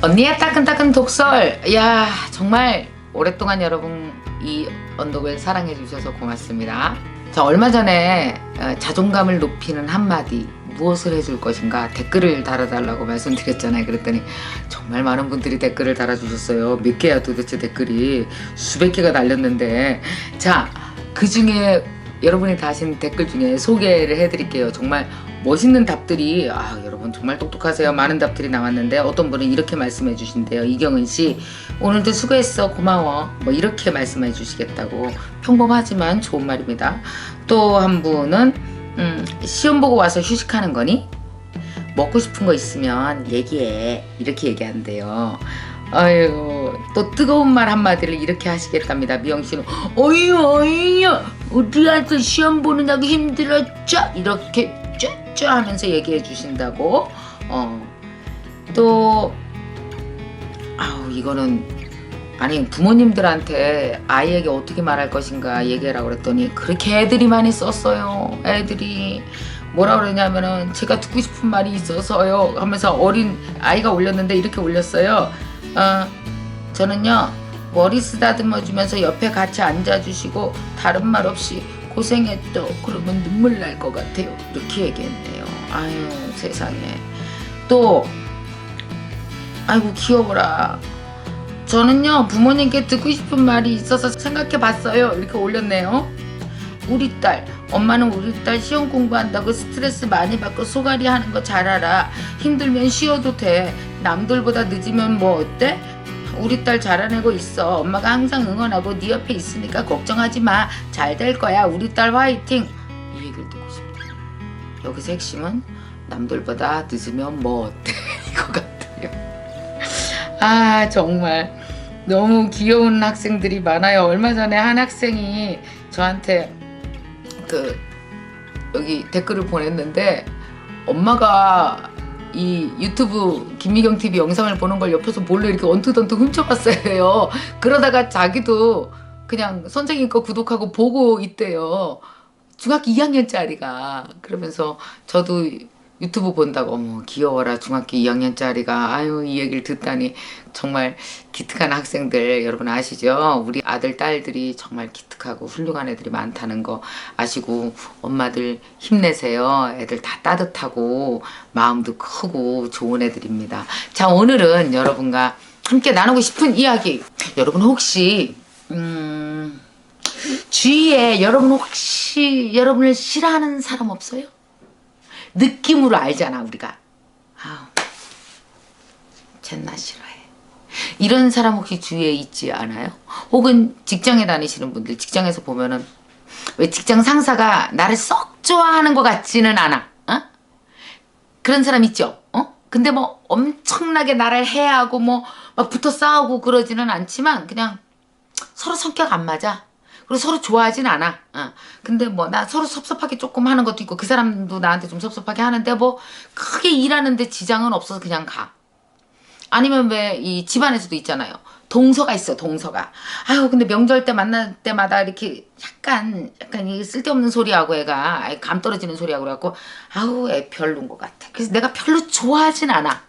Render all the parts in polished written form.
언니의 따끈따끈 독설. 야, 정말 오랫동안 여러분 이 언덕을 사랑해 주셔서 고맙습니다. 자, 얼마 전에 자존감을 높이는 한마디 무엇을 해줄 것인가 댓글을 달아달라고 말씀드렸잖아요. 그랬더니 정말 많은 분들이 댓글을 달아주셨어요. 몇 개야 도대체 댓글이 수백 개가 달렸는데, 자, 그 중에 여러분이 다신 댓글 중에 소개를 해드릴게요. 정말 멋있는 답들이, 여러분 정말 똑똑하세요. 많은 답들이 나왔는데 어떤 분은 이렇게 말씀해 주신대요. 이경은씨, 오늘도 수고했어, 고마워, 뭐 이렇게 말씀해 주시겠다고. 평범하지만 좋은 말입니다. 또 한 분은 시험 보고 와서 휴식하는 거니? 먹고 싶은 거 있으면 얘기해, 이렇게 얘기한대요. 아유, 또 뜨거운 말 한마디를 이렇게 하시겠답니다. 미영씨는 어이유 어디 가서 시험 보느냐고 힘들었죠? 이렇게 쫙쫙 하면서 얘기해 주신다고. 또 이거는, 아니, 부모님들한테 아이에게 어떻게 말할 것인가 얘기하라고 그랬더니 그렇게 애들이 많이 썼어요. 애들이 뭐라 그러냐면은 제가 듣고 싶은 말이 있어서요 하면서 어린 아이가 올렸는데 이렇게 올렸어요. 저는요, 머리 쓰다듬어 주면서 옆에 같이 앉아주시고 다른 말 없이 고생했죠, 그러면 눈물 날 것 같아요, 이렇게 얘기했네요. 아유, 세상에. 또 아이고 귀여워라, 저는요 부모님께 듣고 싶은 말이 있어서 생각해 봤어요, 이렇게 올렸네요. 우리 딸, 엄마는 우리 딸 시험 공부한다고 스트레스 많이 받고 소갈이 하는 거 잘 알아. 힘들면 쉬어도 돼. 남들보다 늦으면 뭐 어때? 우리 딸 잘해내고 있어. 엄마가 항상 응원하고 네 옆에 있으니까 걱정하지 마. 잘 될 거야. 우리 딸 화이팅. 이 얘기를 듣고 싶어요. 여기서 핵심은 남들보다 늦으면 뭐 어때? 이거 같아요. 정말 너무 귀여운 학생들이 많아요. 얼마 전에 한 학생이 저한테 여기 댓글을 보냈는데, 엄마가 이 유튜브 김미경 TV 영상을 보는 걸 옆에서 몰래 이렇게 언뜻언뜻 훔쳐봤어요. 그러다가 자기도 그냥 선생님 거 구독하고 보고 있대요. 중학교 2학년짜리가. 그러면서 저도 유튜브 본다고, 어머 귀여워라, 중학교 2학년짜리가. 이 얘기를 듣다니. 정말 기특한 학생들 여러분 아시죠? 우리 아들 딸들이 정말 기특하고 훌륭한 애들이 많다는 거 아시고, 엄마들 힘내세요. 애들 다 따뜻하고 마음도 크고 좋은 애들입니다. 자, 오늘은 여러분과 함께 나누고 싶은 이야기, 여러분 혹시 주위에 여러분 혹시 여러분을 싫어하는 사람 없어요? 느낌으로 알잖아, 우리가. 쟤나 싫어해, 이런 사람 혹시 주위에 있지 않아요? 혹은 직장에 다니시는 분들, 직장에서 보면은 왜 직장 상사가 나를 썩 좋아하는 것 같지는 않아, 그런 사람 있죠? 근데 뭐 엄청나게 나를 해하고 뭐 막 붙어 싸우고 그러지는 않지만 그냥 서로 성격 안 맞아. 그리고 서로 좋아하진 않아. 근데 뭐 나 서로 섭섭하게 조금 하는 것도 있고, 그 사람도 나한테 좀 섭섭하게 하는데 뭐 크게 일하는데 지장은 없어서 그냥 가. 아니면 왜 이 집안에서도 있잖아요. 동서가 있어, 동서가. 근데 명절 때 만날 때마다 이렇게 약간 이 쓸데없는 소리하고 애가 감 떨어지는 소리하고 그래갖고 애 별로인 것 같아. 그래서 내가 별로 좋아하진 않아.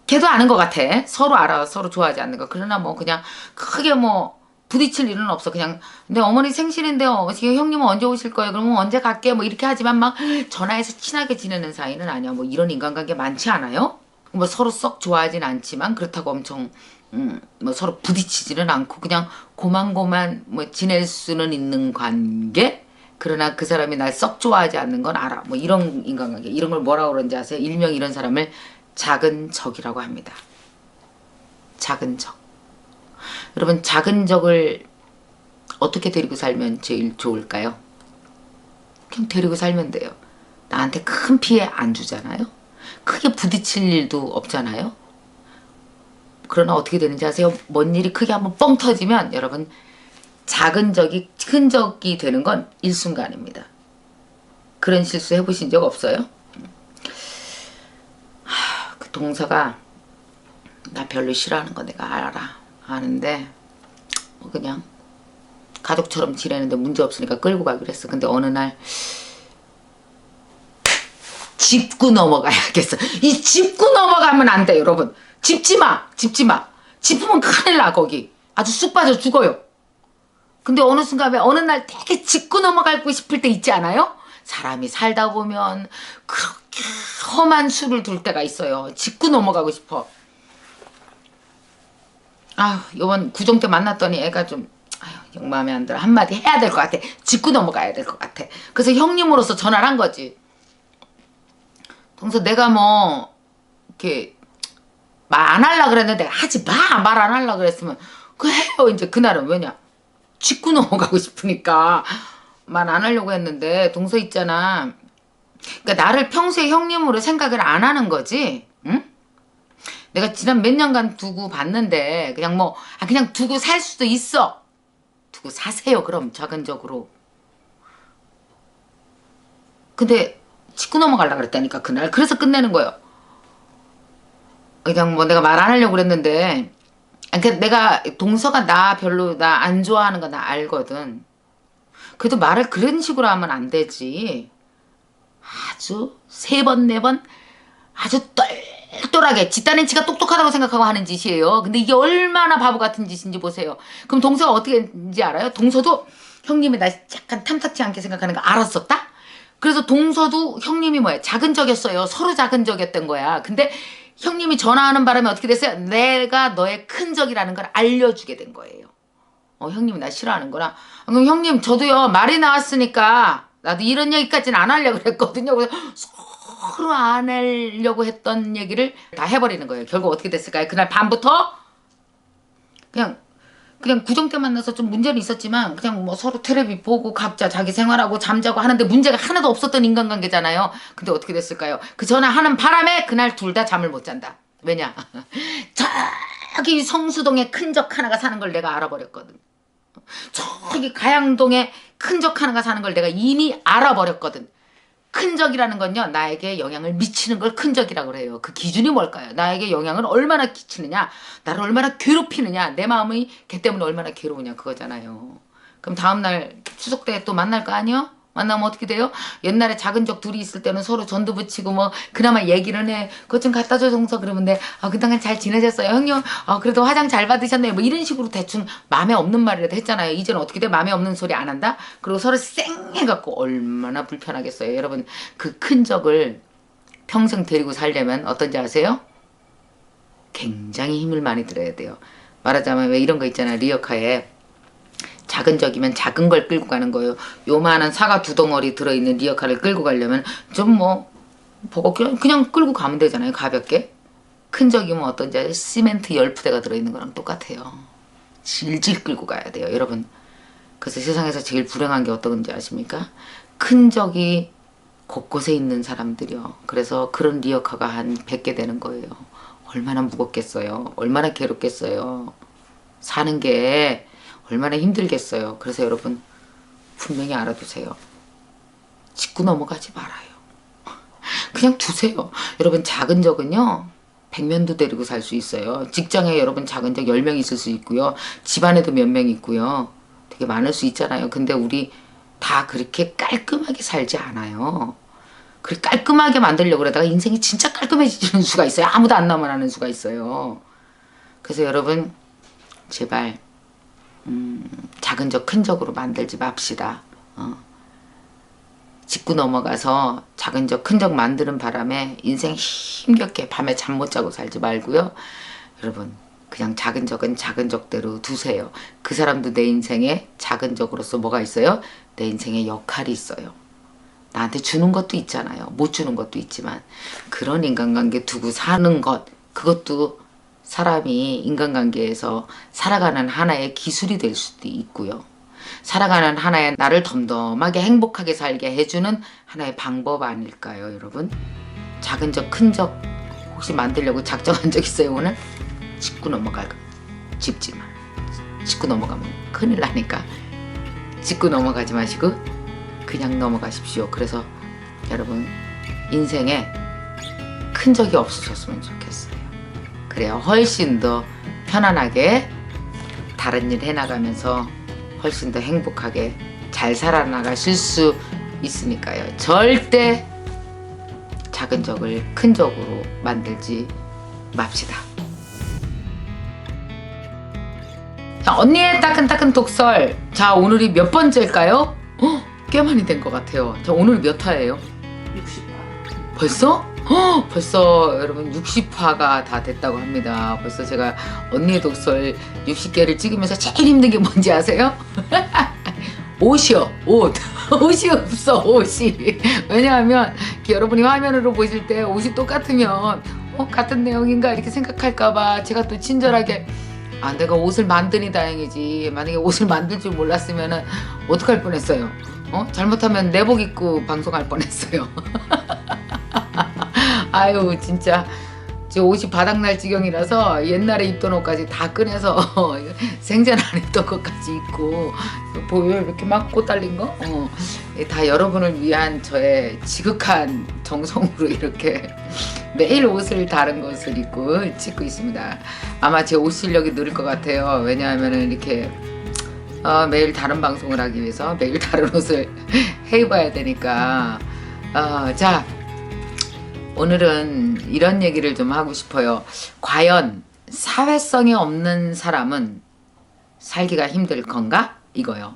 걔도 아는 것 같아. 서로 알아, 서로 좋아하지 않는 거. 그러나 뭐 그냥 크게 뭐 부딪힐 일은 없어. 그냥 근데 어머니 생신인데요, 지금 형님은 언제 오실 거예요? 그러면 언제 갈게? 뭐 이렇게 하지만 막 전화해서 친하게 지내는 사이는 아니야. 뭐 이런 인간관계 많지 않아요? 뭐 서로 썩 좋아하진 않지만 그렇다고 엄청 뭐 서로 부딪히지는 않고 그냥 고만고만 뭐 지낼 수는 있는 관계? 그러나 그 사람이 날 썩 좋아하지 않는 건 알아. 뭐 이런 인간관계, 이런 걸 뭐라고 그러는지 아세요? 일명 이런 사람을 작은 적이라고 합니다. 작은 적. 여러분, 작은 적을 어떻게 데리고 살면 제일 좋을까요? 그냥 데리고 살면 돼요. 나한테 큰 피해 안 주잖아요. 크게 부딪힐 일도 없잖아요. 그러나 어떻게 되는지 아세요? 뭔 일이 크게 한번 뻥 터지면 여러분, 작은 적이 큰 적이 되는 건 일순간입니다. 그런 실수 해보신 적 없어요? 그 동서가 나 별로 싫어하는 거 내가 알아. 아는데 뭐 그냥 가족처럼 지내는데 문제 없으니까 끌고 가기로 했어. 근데 어느 날 짚고 넘어가야겠어. 이 짚고 넘어가면 안 돼, 여러분. 짚지 마. 짚지 마. 짚으면 큰일 나 거기. 아주 쑥 빠져 죽어요. 근데 어느 순간에 어느 날 되게 짚고 넘어가고 싶을 때 있지 않아요? 사람이 살다 보면 그렇게 험한 수를 둘 때가 있어요. 짚고 넘어가고 싶어. 요번 구정 때 만났더니 애가 좀 영 마음에 안 들어. 한마디 해야 될 것 같아. 짚고 넘어가야 될 것 같아. 그래서 형님으로서 전화를 한 거지. 그래서 내가 뭐 이렇게 말 안 하려고 그랬는데 하지 마. 말 안 하려고 그랬으면 해요. 이제 그날은 왜냐? 짚고 넘어가고 싶으니까 말 안 하려고 했는데 동서 있잖아. 그러니까 나를 평소에 형님으로 생각을 안 하는 거지. 응? 내가 지난 몇 년간 두고 봤는데 그냥 뭐 그냥 두고 살 수도 있어. 두고 사세요. 그럼 자근적으로. 근데 짚고 넘어가려고 그랬다니까 그날. 그래서 끝내는 거예요. 그냥 뭐 내가 말 안 하려고 그랬는데 그러니까 내가 동서가 나 별로 나 안 좋아하는 거 나 알거든. 그래도 말을 그런 식으로 하면 안 되지. 아주 3번 4번 아주 똘똘하게 지 딴엔 지가 똑똑하다고 생각하고 하는 짓이에요. 근데 이게 얼마나 바보 같은 짓인지 보세요. 그럼 동서가 어떻게 했는지 알아요? 동서도 형님이 나 약간 탐탁지 않게 생각하는 거 알았었다? 그래서 동서도 형님이 뭐야? 작은적이었어요. 서로 작은적이었던 거야. 근데 형님이 전화하는 바람에 어떻게 됐어요? 내가 너의 큰적이라는 걸 알려주게 된 거예요. 형님이 나 싫어하는 거라. 그럼 형님 저도요 말이 나왔으니까 나도 이런 얘기까지는 안 하려고 그랬거든요. 그래서 서로 안 하려고 했던 얘기를 다 해버리는 거예요. 결국 어떻게 됐을까요? 그날 밤부터 그냥 구정 때 만나서 좀 문제는 있었지만 그냥 뭐 서로 텔레비 보고 각자 자기 생활하고 잠자고 하는데 문제가 하나도 없었던 인간관계잖아요. 근데 어떻게 됐을까요? 그 전화하는 바람에 그날 둘 다 잠을 못 잔다. 왜냐? 저기 성수동에 큰적 하나가 사는 걸 내가 알아버렸거든. 저기 가양동에 큰적 하나가 사는 걸 내가 이미 알아버렸거든. 큰적이라는 건요 나에게 영향을 미치는 걸 큰적이라고 그래요. 그 기준이 뭘까요? 나에게 영향을 얼마나 끼치느냐, 나를 얼마나 괴롭히느냐, 내 마음이 걔 때문에 얼마나 괴로우냐 그거잖아요. 그럼 다음날 추석 때 또 만날 거 아니요? 만나면 어떻게 돼요? 옛날에 작은 적 둘이 있을 때는 서로 전도 붙이고 뭐 그나마 얘기를 해. 그것 좀 갖다 줘 동서. 그러면 내 그동안 잘 지내셨어요 형님? 그래도 화장 잘 받으셨네요. 뭐 이런 식으로 대충 마음에 없는 말이라도 했잖아요. 이제는 어떻게 돼? 마음에 없는 소리 안 한다? 그리고 서로 쌩 해갖고 얼마나 불편하겠어요. 여러분 그 큰 적을 평생 데리고 살려면 어떤지 아세요? 굉장히 힘을 많이 들어야 돼요. 말하자면 왜 이런 거 있잖아요. 리어카에 작은 적이면 작은 걸 끌고 가는 거예요. 요만한 사과 2덩어리 들어있는 리어카를 끌고 가려면 좀 뭐 그냥 끌고 가면 되잖아요. 가볍게. 큰 적이면 어떤지 아세요? 시멘트 10부대가 들어있는 거랑 똑같아요. 질질 끌고 가야 돼요. 여러분 그래서 세상에서 제일 불행한 게 어떤지 아십니까? 큰 적이 곳곳에 있는 사람들이요. 그래서 그런 리어카가 한 100개 되는 거예요. 얼마나 무겁겠어요. 얼마나 괴롭겠어요. 사는 게 얼마나 힘들겠어요. 그래서 여러분 분명히 알아두세요. 짚고 넘어가지 말아요. 그냥 두세요. 여러분 작은 적은요 100명도 데리고 살 수 있어요. 직장에 여러분 작은 적 10명 있을 수 있고요. 집안에도 몇 명 있고요. 되게 많을 수 있잖아요. 근데 우리 다 그렇게 깔끔하게 살지 않아요. 그렇게 깔끔하게 만들려고 그러다가 인생이 진짜 깔끔해지는 수가 있어요. 아무도 안 남아나는 수가 있어요. 그래서 여러분 제발 작은 적 큰 적으로 만들지 맙시다. 짚고 넘어가서 작은 적 큰 적 만드는 바람에 인생 힘겹게 밤에 잠 못 자고 살지 말고요. 여러분 그냥 작은 적은 작은 적대로 두세요. 그 사람도 내 인생에 작은 적으로서 뭐가 있어요? 내 인생에 역할이 있어요. 나한테 주는 것도 있잖아요. 못 주는 것도 있지만 그런 인간관계 두고 사는 것 그것도 사람이 인간관계에서 살아가는 하나의 기술이 될 수도 있고요. 살아가는 하나의 나를 덤덤하게 행복하게 살게 해주는 하나의 방법 아닐까요, 여러분? 작은 적, 큰 적 혹시 만들려고 작정한 적 있어요, 오늘? 짚고 넘어갈까? 짚지 마. 짚고 넘어가면 큰일 나니까 짚고 넘어가지 마시고 그냥 넘어가십시오. 그래서 여러분 인생에 큰 적이 없으셨으면 좋겠어요. 그래야 훨씬 더 편안하게 다른 일 해나가면서 훨씬 더 행복하게 잘 살아나가실 수 있으니까요. 절대 작은 적을 큰 적으로 만들지 맙시다. 자, 언니의 따끈따끈 독설. 자, 오늘이 몇 번째일까요? 꽤 많이 된 것 같아요. 자, 오늘 몇 화예요? 60화. 벌써? 벌써 여러분 60화가 다 됐다고 합니다. 벌써 제가 언니의 독설 60개를 찍으면서 제일 힘든 게 뭔지 아세요? 옷이요. 옷. 옷이 없어. 옷이. 왜냐하면 여러분이 화면으로 보실 때 옷이 똑같으면 같은 내용인가 이렇게 생각할까봐 제가 또 친절하게 내가 옷을 만드니 다행이지. 만약에 옷을 만들 줄 몰랐으면 어떡할 뻔했어요. 잘못하면 내복 입고 방송할 뻔했어요. 아유 진짜 저 옷이 바닥날 지경이라서 옛날에 입던 옷까지 다 꺼내서 생전 안 입던 것까지 입고 보여요. 이렇게 막 꽃 달린 거? 다 여러분을 위한 저의 지극한 정성으로 이렇게 매일 옷을 다른 것을 입고 찍고 있습니다. 아마 제 옷 실력이 느릴 것 같아요. 왜냐하면 이렇게 매일 다른 방송을 하기 위해서 매일 다른 옷을 해입어야 되니까. 자, 오늘은 이런 얘기를 좀 하고 싶어요. 과연 사회성이 없는 사람은 살기가 힘들 건가? 이거요.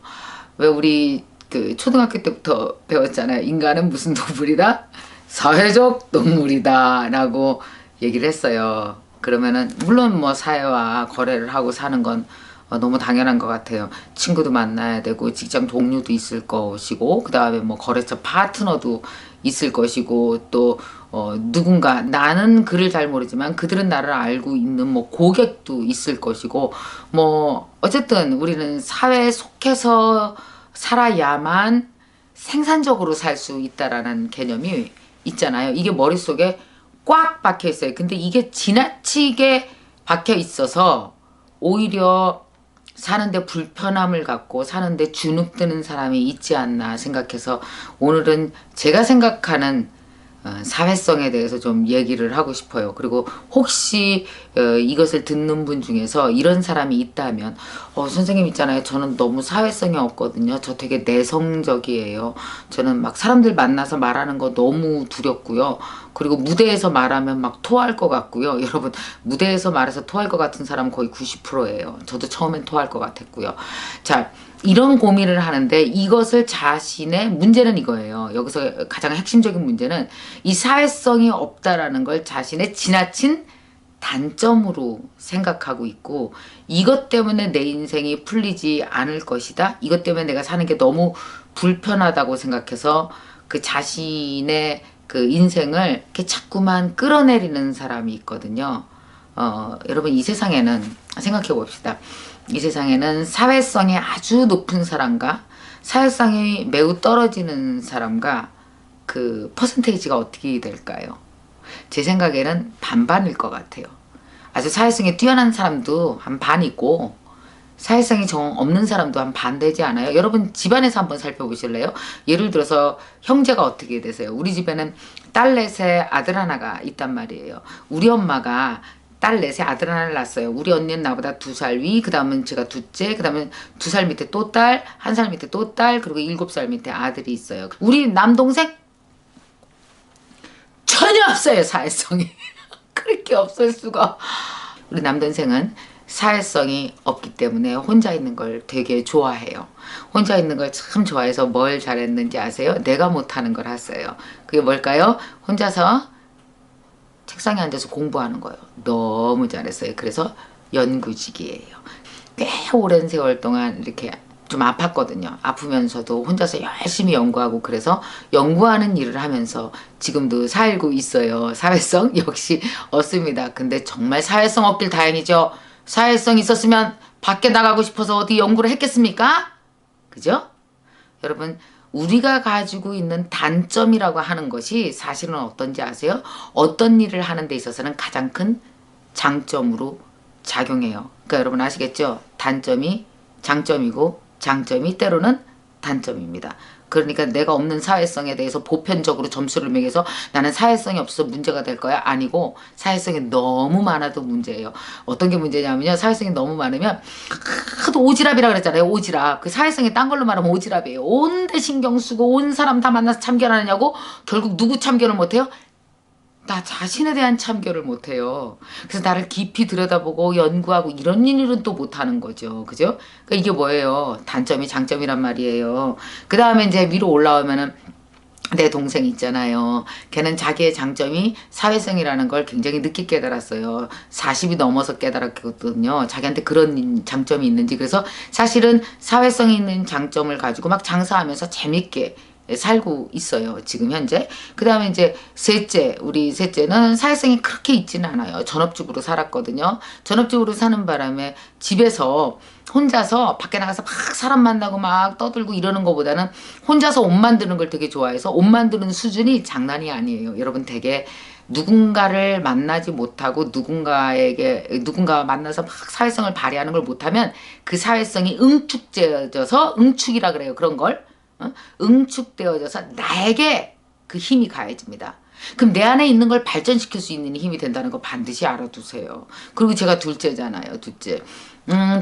왜 우리 그 초등학교 때부터 배웠잖아요. 인간은 무슨 동물이다? 사회적 동물이다 라고 얘기를 했어요. 그러면은 물론 뭐 사회와 거래를 하고 사는 건 너무 당연한 것 같아요. 친구도 만나야 되고 직장 동료도 있을 것이고 그 다음에 뭐 거래처 파트너도 있을 것이고 또 누군가 나는 그를 잘 모르지만 그들은 나를 알고 있는 뭐 고객도 있을 것이고 뭐 어쨌든 우리는 사회에 속해서 살아야만 생산적으로 살 수 있다라는 개념이 있잖아요. 이게 머릿속에 꽉 박혀 있어요. 근데 이게 지나치게 박혀 있어서 오히려 사는데 불편함을 갖고 사는데 주눅드는 사람이 있지 않나 생각해서 오늘은 제가 생각하는 사회성에 대해서 좀 얘기를 하고 싶어요. 그리고 혹시 이것을 듣는 분 중에서 이런 사람이 있다면 선생님 있잖아요. 저는 너무 사회성이 없거든요. 저 되게 내성적이에요. 저는 막 사람들 만나서 말하는 거 너무 두렵고요. 그리고 무대에서 말하면 막 토할 것 같고요. 여러분 무대에서 말해서 토할 것 같은 사람 거의 90%예요. 저도 처음엔 토할 것 같았고요. 자, 이런 고민을 하는데 이것을 자신의 문제는 이거예요. 여기서 가장 핵심적인 문제는 이 사회성이 없다라는 걸 자신의 지나친 단점으로 생각하고 있고 이것 때문에 내 인생이 풀리지 않을 것이다. 이것 때문에 내가 사는 게 너무 불편하다고 생각해서 그 자신의 그 인생을 이렇게 자꾸만 끌어내리는 사람이 있거든요. 여러분 이 세상에는 생각해 봅시다. 이 세상에는 사회성이 아주 높은 사람과 사회성이 매우 떨어지는 사람과 그 퍼센테이지가 어떻게 될까요? 제 생각에는 반반일 것 같아요. 아주 사회성이 뛰어난 사람도 한 반 있고 사회성이 정 없는 사람도 한 반 되지 않아요? 여러분 집안에서 한번 살펴보실래요? 예를 들어서 형제가 어떻게 되세요? 우리 집에는 딸 넷에 아들 하나가 있단 말이에요. 우리 엄마가 딸 넷에 아들 하나를 낳았어요. 우리 언니는 나보다 2살 위, 그 다음은 제가 둘째, 그 다음은 2살 밑에 또 딸, 1살 밑에 또 딸, 그리고 7살 밑에 아들이 있어요. 우리 남동생 전혀 없어요. 사회성이. 그렇게 없을 수가. 우리 남동생은 사회성이 없기 때문에 혼자 있는 걸 되게 좋아해요. 혼자 있는 걸 참 좋아해서 뭘 잘했는지 아세요? 내가 못하는 걸 했어요. 그게 뭘까요? 혼자서 책상에 앉아서 공부하는 거예요. 너무 잘했어요. 그래서 연구직이에요. 꽤 오랜 세월 동안 이렇게 좀 아팠거든요. 아프면서도 혼자서 열심히 연구하고 그래서 연구하는 일을 하면서 지금도 살고 있어요. 사회성 역시 없습니다. 근데 정말 사회성 없길 다행이죠. 사회성 있었으면 밖에 나가고 싶어서 어디 연구를 했겠습니까? 그죠? 여러분 우리가 가지고 있는 단점이라고 하는 것이 사실은 어떤지 아세요? 어떤 일을 하는 데 있어서는 가장 큰 장점으로 작용해요. 그러니까 여러분 아시겠죠? 단점이 장점이고 장점이 때로는 단점입니다. 그러니까 내가 없는 사회성에 대해서 보편적으로 점수를 매겨서 나는 사회성이 없어서 문제가 될 거야? 아니고 사회성이 너무 많아도 문제예요. 어떤 게 문제냐면요. 사회성이 너무 많으면 하도 오지랖이라 그랬잖아요. 오지랖. 그 사회성이 딴 걸로 말하면 오지랖이에요. 온데 신경 쓰고 온 사람 다 만나서 참견하느냐고 결국 누구 참견을 못해요? 나 자신에 대한 참견을 못해요. 그래서 나를 깊이 들여다보고 연구하고 이런 일은 또 못하는 거죠. 그죠? 그러니까 이게 뭐예요? 단점이 장점이란 말이에요. 그 다음에 이제 위로 올라오면은 내 동생 있잖아요. 걔는 자기의 장점이 사회성이라는 걸 굉장히 늦게 깨달았어요. 40이 넘어서 깨달았거든요. 자기한테 그런 장점이 있는지. 그래서 사실은 사회성이 있는 장점을 가지고 막 장사하면서 재밌게 살고 있어요. 지금 현재. 그 다음에 이제 셋째, 우리 셋째는 사회성이 그렇게 있지는 않아요. 전업주부로 살았거든요. 전업주부로 사는 바람에 집에서 혼자서 밖에 나가서 막 사람 만나고 막 떠들고 이러는 것보다는 혼자서 옷 만드는 걸 되게 좋아해서 옷 만드는 수준이 장난이 아니에요. 여러분 되게 누군가를 만나지 못하고 누군가와 만나서 막 사회성을 발휘하는 걸 못하면 그 사회성이 응축되어져서 응축이라 그래요. 그런 걸. 응축되어져서 나에게 그 힘이 가해집니다. 그럼 내 안에 있는 걸 발전시킬 수 있는 힘이 된다는 거 반드시 알아두세요. 그리고 제가 둘째잖아요. 둘째.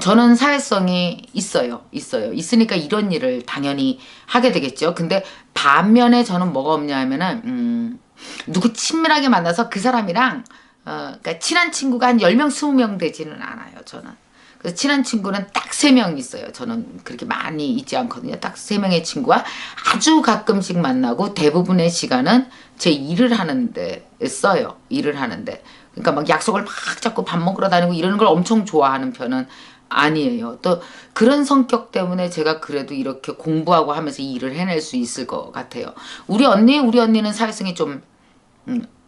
저는 사회성이 있어요. 있으니까 이런 일을 당연히 하게 되겠죠. 근데 반면에 저는 뭐가 없냐 하면은 누구 친밀하게 만나서 그 사람이랑 그러니까 친한 친구가 한 10명, 20명 되지는 않아요. 저는. 그래서 친한 친구는 딱 3명 있어요. 저는 그렇게 많이 있지 않거든요. 딱 3명의 친구와 아주 가끔씩 만나고 대부분의 시간은 제 일을 하는데 써요. 일을 하는데. 그러니까 막 약속을 막 잡고 밥 먹으러 다니고 이러는 걸 엄청 좋아하는 편은 아니에요. 또 그런 성격 때문에 제가 그래도 이렇게 공부하고 하면서 이 일을 해낼 수 있을 것 같아요. 우리 언니는 사회성이 좀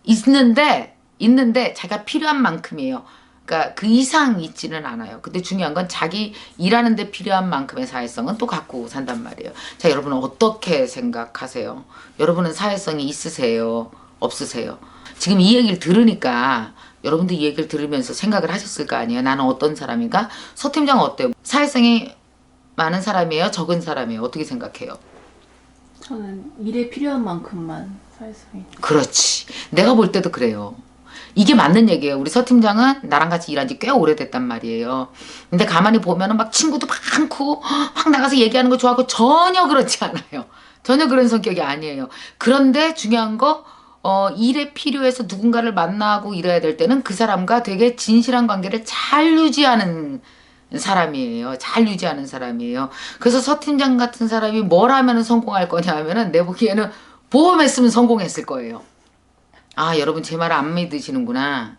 있는데 자기가 필요한 만큼이에요. 그러니까 그 이상 있지는 않아요. 근데 중요한 건 자기 일하는 데 필요한 만큼의 사회성은 또 갖고 산단 말이에요. 자, 여러분은 어떻게 생각하세요? 여러분은 사회성이 있으세요? 없으세요? 지금 이 얘기를 들으니까 여러분도 이 얘기를 들으면서 생각을 하셨을 거 아니에요? 나는 어떤 사람인가? 서 팀장은 어때요? 사회성이 많은 사람이에요? 적은 사람이에요? 어떻게 생각해요? 저는 일에 필요한 만큼만 사회성이. 그렇지. 내가 볼 때도 그래요. 이게 맞는 얘기예요. 우리 서 팀장은 나랑 같이 일한 지 꽤 오래됐단 말이에요. 근데 가만히 보면은 막 친구도 많고 막 나가서 얘기하는 거 좋아하고 전혀 그렇지 않아요. 전혀 그런 성격이 아니에요. 그런데 중요한 거 일에 필요해서 누군가를 만나고 이래야 될 때는 그 사람과 되게 진실한 관계를 잘 유지하는 사람이에요. 잘 유지하는 사람이에요. 그래서 서 팀장 같은 사람이 뭘 하면 성공할 거냐 하면은 내 보기에는 보험했으면 성공했을 거예요. 아, 여러분 제 말 안 믿으시는구나.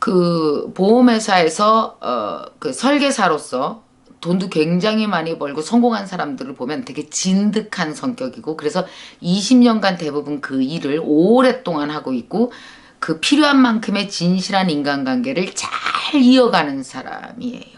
그 보험회사에서 그 설계사로서 돈도 굉장히 많이 벌고 성공한 사람들을 보면 되게 진득한 성격이고 그래서 20년간 대부분 그 일을 오랫동안 하고 있고 그 필요한 만큼의 진실한 인간관계를 잘 이어가는 사람이에요.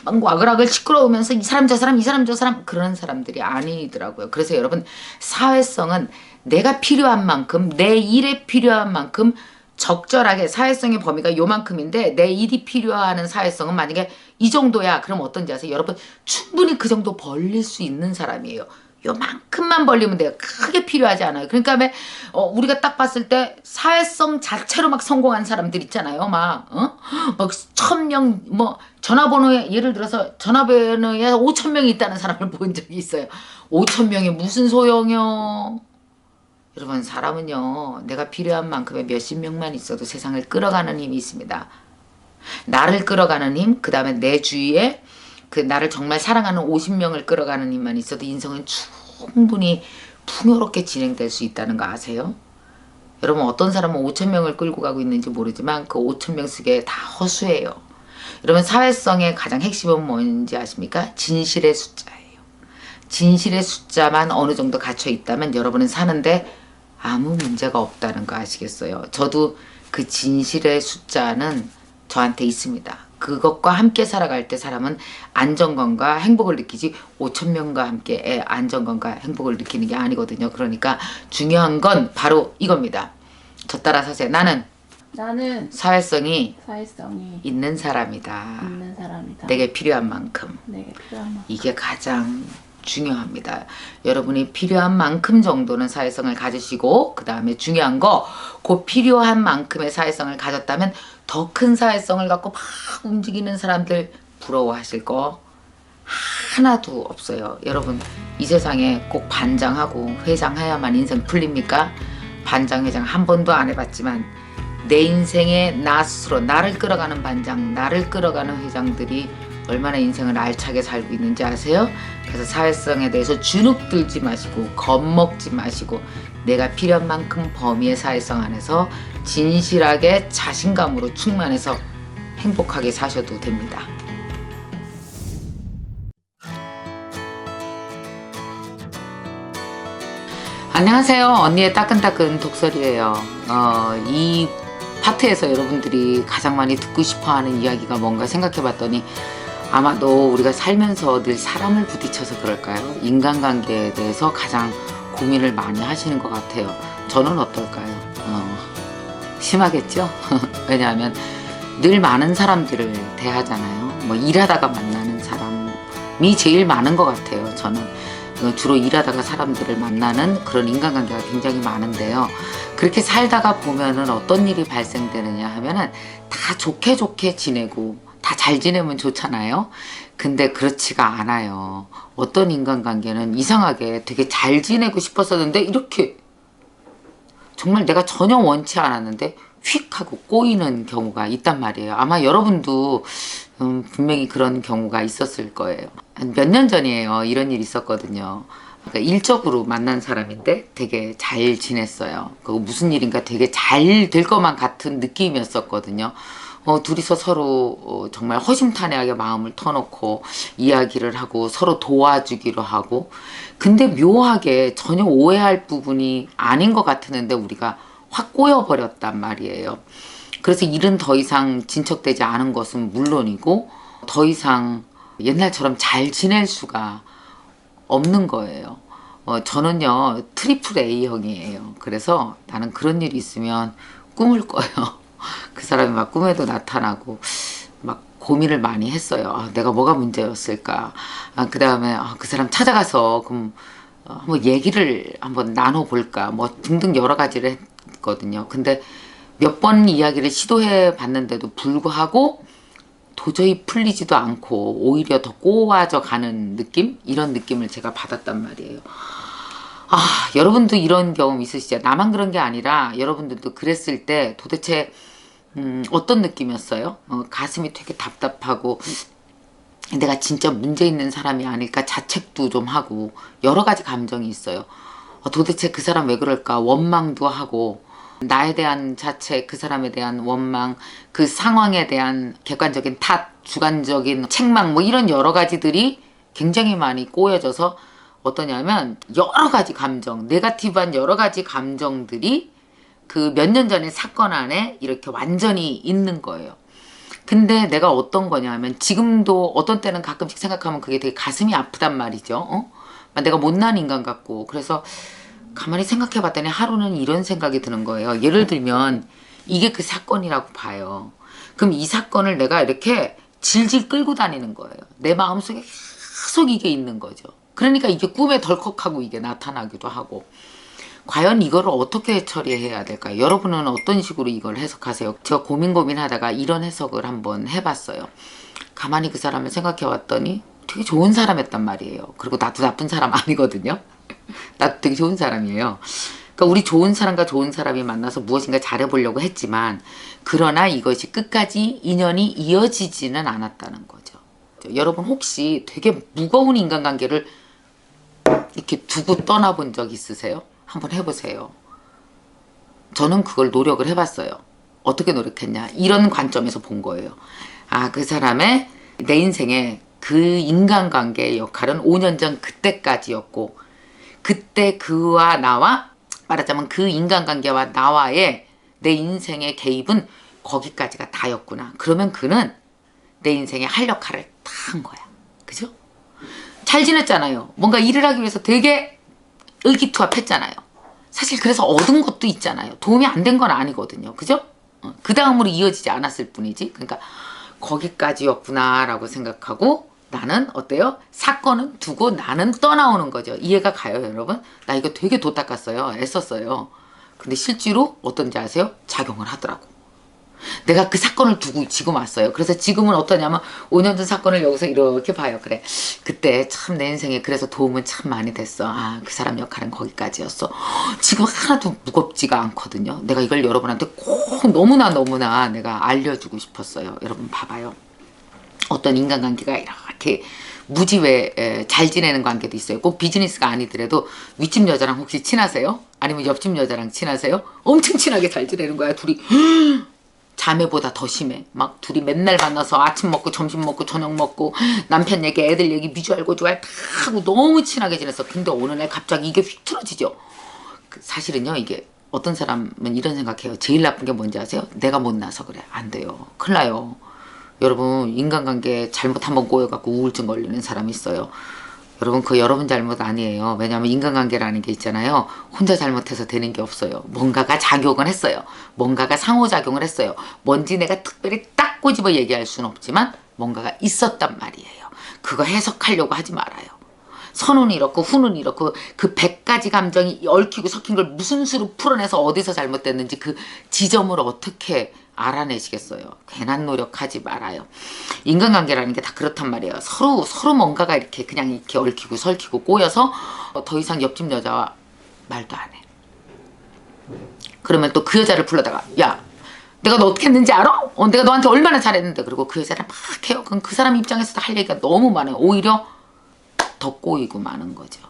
막 와글와글 시끄러우면서 이 사람 저 사람 이 사람 저 사람 그런 사람들이 아니더라고요. 그래서 여러분 사회성은 내가 필요한 만큼 내 일에 필요한 만큼 적절하게 사회성의 범위가 요만큼인데 내 일이 필요한 사회성은 만약에 이 정도야. 그럼 어떤지 아세요? 여러분 충분히 그 정도 벌릴 수 있는 사람이에요. 요만큼만 벌리면 돼요. 크게 필요하지 않아요. 그러니까 왜 우리가 딱 봤을 때 사회성 자체로 막 성공한 사람들 있잖아요. 막 1000명 뭐 전화번호에 예를 들어서 전화번호에 5000명이 있다는 사람을 본 적이 있어요. 5000명이 무슨 소용이요? 여러분 사람은요 내가 필요한 만큼의 몇십 명만 있어도 세상을 끌어가는 힘이 있습니다. 나를 끌어가는 힘, 그 다음에 내 주위에 그 나를 정말 사랑하는 50명을 끌어가는 힘만 있어도 인생은 충분히 풍요롭게 진행될 수 있다는 거 아세요? 여러분 어떤 사람은 5,000명을 끌고 가고 있는지 모르지만 그 5,000명 속에 다 허수예요. 여러분 사회성의 가장 핵심은 뭔지 아십니까? 진실의 숫자예요. 진실의 숫자만 어느 정도 갖춰 있다면 여러분은 사는데 아무 문제가 없다는 거 아시겠어요? 저도 그 진실의 숫자는 저한테 있습니다. 그것과 함께 살아갈 때 사람은 안정감과 행복을 느끼지 5,000명과 함께 안정감과 행복을 느끼는 게 아니거든요. 그러니까 중요한 건 바로 이겁니다. 저 따라 사세요. 나는 사회성이 있는 사람이다. 내게 필요한 만큼. 이게 가장 중요합니다. 여러분이 필요한 만큼 정도는 사회성을 가지시고 그 다음에 중요한 거 그 필요한 만큼의 사회성을 가졌다면 더 큰 사회성을 갖고 막 움직이는 사람들 부러워하실 거 하나도 없어요. 여러분 이 세상에 꼭 반장하고 회장해야만 인생 풀립니까? 반장 회장 한 번도 안 해봤지만 내 인생에 나 스스로 나를 끌어가는 반장, 나를 끌어가는 회장들이 얼마나 인생을 알차게 살고 있는지 아세요? 그래서 사회성에 대해서 주눅 들지 마시고 겁먹지 마시고 내가 필요한 만큼 범위의 사회성 안에서 진실하게 자신감으로 충만해서 행복하게 사셔도 됩니다. 안녕하세요. 언니의 따끈따끈 독설이에요. 이 파트에서 여러분들이 가장 많이 듣고 싶어하는 이야기가 뭔가 생각해봤더니 아마도 우리가 살면서 늘 사람을 부딪혀서 그럴까요? 인간관계에 대해서 가장 고민을 많이 하시는 것 같아요. 저는 어떨까요? 심하겠죠? 왜냐하면 늘 많은 사람들을 대하잖아요. 뭐 일하다가 만나는 사람이 제일 많은 것 같아요. 저는 주로 일하다가 사람들을 만나는 그런 인간관계가 굉장히 많은데요. 그렇게 살다가 보면은 어떤 일이 발생되느냐 하면은 다 좋게 좋게 지내고 다 잘 지내면 좋잖아요. 근데 그렇지가 않아요. 어떤 인간관계는 이상하게 되게 잘 지내고 싶었었는데 이렇게 정말 내가 전혀 원치 않았는데 휙 하고 꼬이는 경우가 있단 말이에요. 아마 여러분도 분명히 그런 경우가 있었을 거예요. 한 몇 년 전이에요. 이런 일이 있었거든요. 그러니까 일적으로 만난 사람인데 되게 잘 지냈어요. 그거 무슨 일인가 되게 잘 될 것만 같은 느낌이었었거든요. 둘이서 서로 정말 허심탄회하게 마음을 터놓고 이야기를 하고 서로 도와주기로 하고 근데 묘하게 전혀 오해할 부분이 아닌 것 같았는데 우리가 확 꼬여버렸단 말이에요. 그래서 일은 더 이상 진척되지 않은 것은 물론이고 더 이상 옛날처럼 잘 지낼 수가 없는 거예요. 저는요 트리플 A형이에요. 그래서 나는 그런 일이 있으면 꿈을 꿔요. 그 사람이 막 꿈에도 나타나고 막 고민을 많이 했어요. 내가 뭐가 문제였을까. 그 다음에 그 사람 찾아가서 그럼 한번 얘기를 한번 나눠볼까 뭐 등등 여러 가지를 했거든요. 근데 몇 번 이야기를 시도해 봤는데도 불구하고 도저히 풀리지도 않고 오히려 더 꼬아져 가는 느낌? 이런 느낌을 제가 받았단 말이에요. 여러분도 이런 경험 있으시죠? 나만 그런 게 아니라 여러분들도 그랬을 때 도대체 어떤 느낌이었어요? 가슴이 되게 답답하고 내가 진짜 문제 있는 사람이 아닐까 자책도 좀 하고 여러 가지 감정이 있어요. 도대체 그 사람 왜 그럴까 원망도 하고 나에 대한 자책, 그 사람에 대한 원망, 그 상황에 대한 객관적인 탓, 주관적인 책망 뭐 이런 여러 가지들이 굉장히 많이 꼬여져서 어떠냐면 여러 가지 감정, 네거티브한 여러 가지 감정들이 그 몇 년 전의 사건 안에 이렇게 완전히 있는 거예요. 근데 내가 어떤 거냐면 지금도 어떤 때는 가끔씩 생각하면 그게 되게 가슴이 아프단 말이죠. 내가 못난 인간 같고 그래서 가만히 생각해 봤더니 하루는 이런 생각이 드는 거예요. 예를 들면 이게 그 사건이라고 봐요. 그럼 이 사건을 내가 이렇게 질질 끌고 다니는 거예요. 내 마음속에 계속 이게 있는 거죠. 그러니까 이게 꿈에 덜컥하고 이게 나타나기도 하고 과연 이거를 어떻게 처리해야 될까요? 여러분은 어떤 식으로 이걸 해석하세요? 제가 고민하다가 이런 해석을 한번 해봤어요. 가만히 그 사람을 생각해 봤더니 되게 좋은 사람이었단 말이에요. 그리고 나도 나쁜 사람 아니거든요. 나도 되게 좋은 사람이에요. 그러니까 우리 좋은 사람과 좋은 사람이 만나서 무엇인가 잘해보려고 했지만 그러나 이것이 끝까지 인연이 이어지지는 않았다는 거죠. 여러분 혹시 되게 무거운 인간관계를 이렇게 두고 떠나본 적 있으세요? 한번 해보세요. 저는 그걸 노력을 해봤어요. 어떻게 노력했냐? 이런 관점에서 본 거예요. 그 사람의 내 인생에 그 인간관계의 역할은 5년 전 그때까지였고 그때 그와 나와 말하자면 그 인간관계와 나와의 내 인생의 개입은 거기까지가 다였구나. 그러면 그는 내 인생에 할 역할을 다 한 거야. 그죠? 잘 지냈잖아요. 뭔가 일을 하기 위해서 되게 의기투합했잖아요. 사실 그래서 얻은 것도 있잖아요. 도움이 안 된 건 아니거든요. 그죠? 그 다음으로 이어지지 않았을 뿐이지. 그러니까 거기까지였구나 라고 생각하고 나는 어때요? 사건은 두고 나는 떠나오는 거죠. 이해가 가요, 여러분? 나 이거 되게 도 닦았어요. 애썼어요. 근데 실제로 어떤지 아세요? 작용을 하더라고. 내가 그 사건을 두고 지금 왔어요. 그래서 지금은 어떠냐면 5년 전 사건을 여기서 이렇게 봐요. 그래, 그때 참 내 인생에 그래서 도움은 참 많이 됐어. 아, 그 사람 역할은 거기까지였어. 지금 하나도 무겁지가 않거든요. 내가 이걸 여러분한테 꼭 너무나 내가 알려주고 싶었어요. 여러분 봐봐요. 어떤 인간관계가 이렇게 무지외 잘 지내는 관계도 있어요. 꼭 비즈니스가 아니더라도 윗집 여자랑 혹시 친하세요? 아니면 옆집 여자랑 친하세요? 엄청 친하게 잘 지내는 거야. 둘이 자매보다 더 심해. 막 둘이 맨날 만나서 아침 먹고 점심 먹고 저녁 먹고 남편 얘기 애들 얘기 미주알 고주알 다 하고 너무 친하게 지냈어. 근데 어느 날 갑자기 이게 휙 틀어지죠. 사실은요, 이게 어떤 사람은 이런 생각해요. 제일 나쁜 게 뭔지 아세요? 내가 못나서 그래. 안 돼요. 큰일 나요. 여러분, 인간관계 잘못 한번 꼬여갖고 우울증 걸리는 사람이 있어요. 여러분, 그 여러분 잘못 아니에요. 왜냐하면 인간관계라는 게 있잖아요. 혼자 잘못해서 되는 게 없어요. 뭔가가 작용을 했어요. 뭔가가 상호작용을 했어요. 뭔지 내가 특별히 딱 꼬집어 얘기할 수는 없지만 뭔가가 있었단 말이에요. 그거 해석하려고 하지 말아요. 선은 이렇고 후는 이렇고 그 100가지 감정이 얽히고 섞인 걸 무슨 수로 풀어내서 어디서 잘못됐는지 그 지점을 어떻게 알아내시겠어요. 괜한 노력하지 말아요. 인간관계라는 게 다 그렇단 말이에요. 서로 뭔가가 이렇게 그냥 이렇게 얽히고 설키고 꼬여서 더 이상 옆집 여자와 말도 안 해. 그러면 또 그 여자를 불러다가 야, 내가 너 어떻게 했는지 알아? 내가 너한테 얼마나 잘했는데. 그리고 그 여자를 막 해요. 그럼 그 사람 입장에서도 할 얘기가 너무 많아요. 오히려 더 꼬이고 마는 거죠.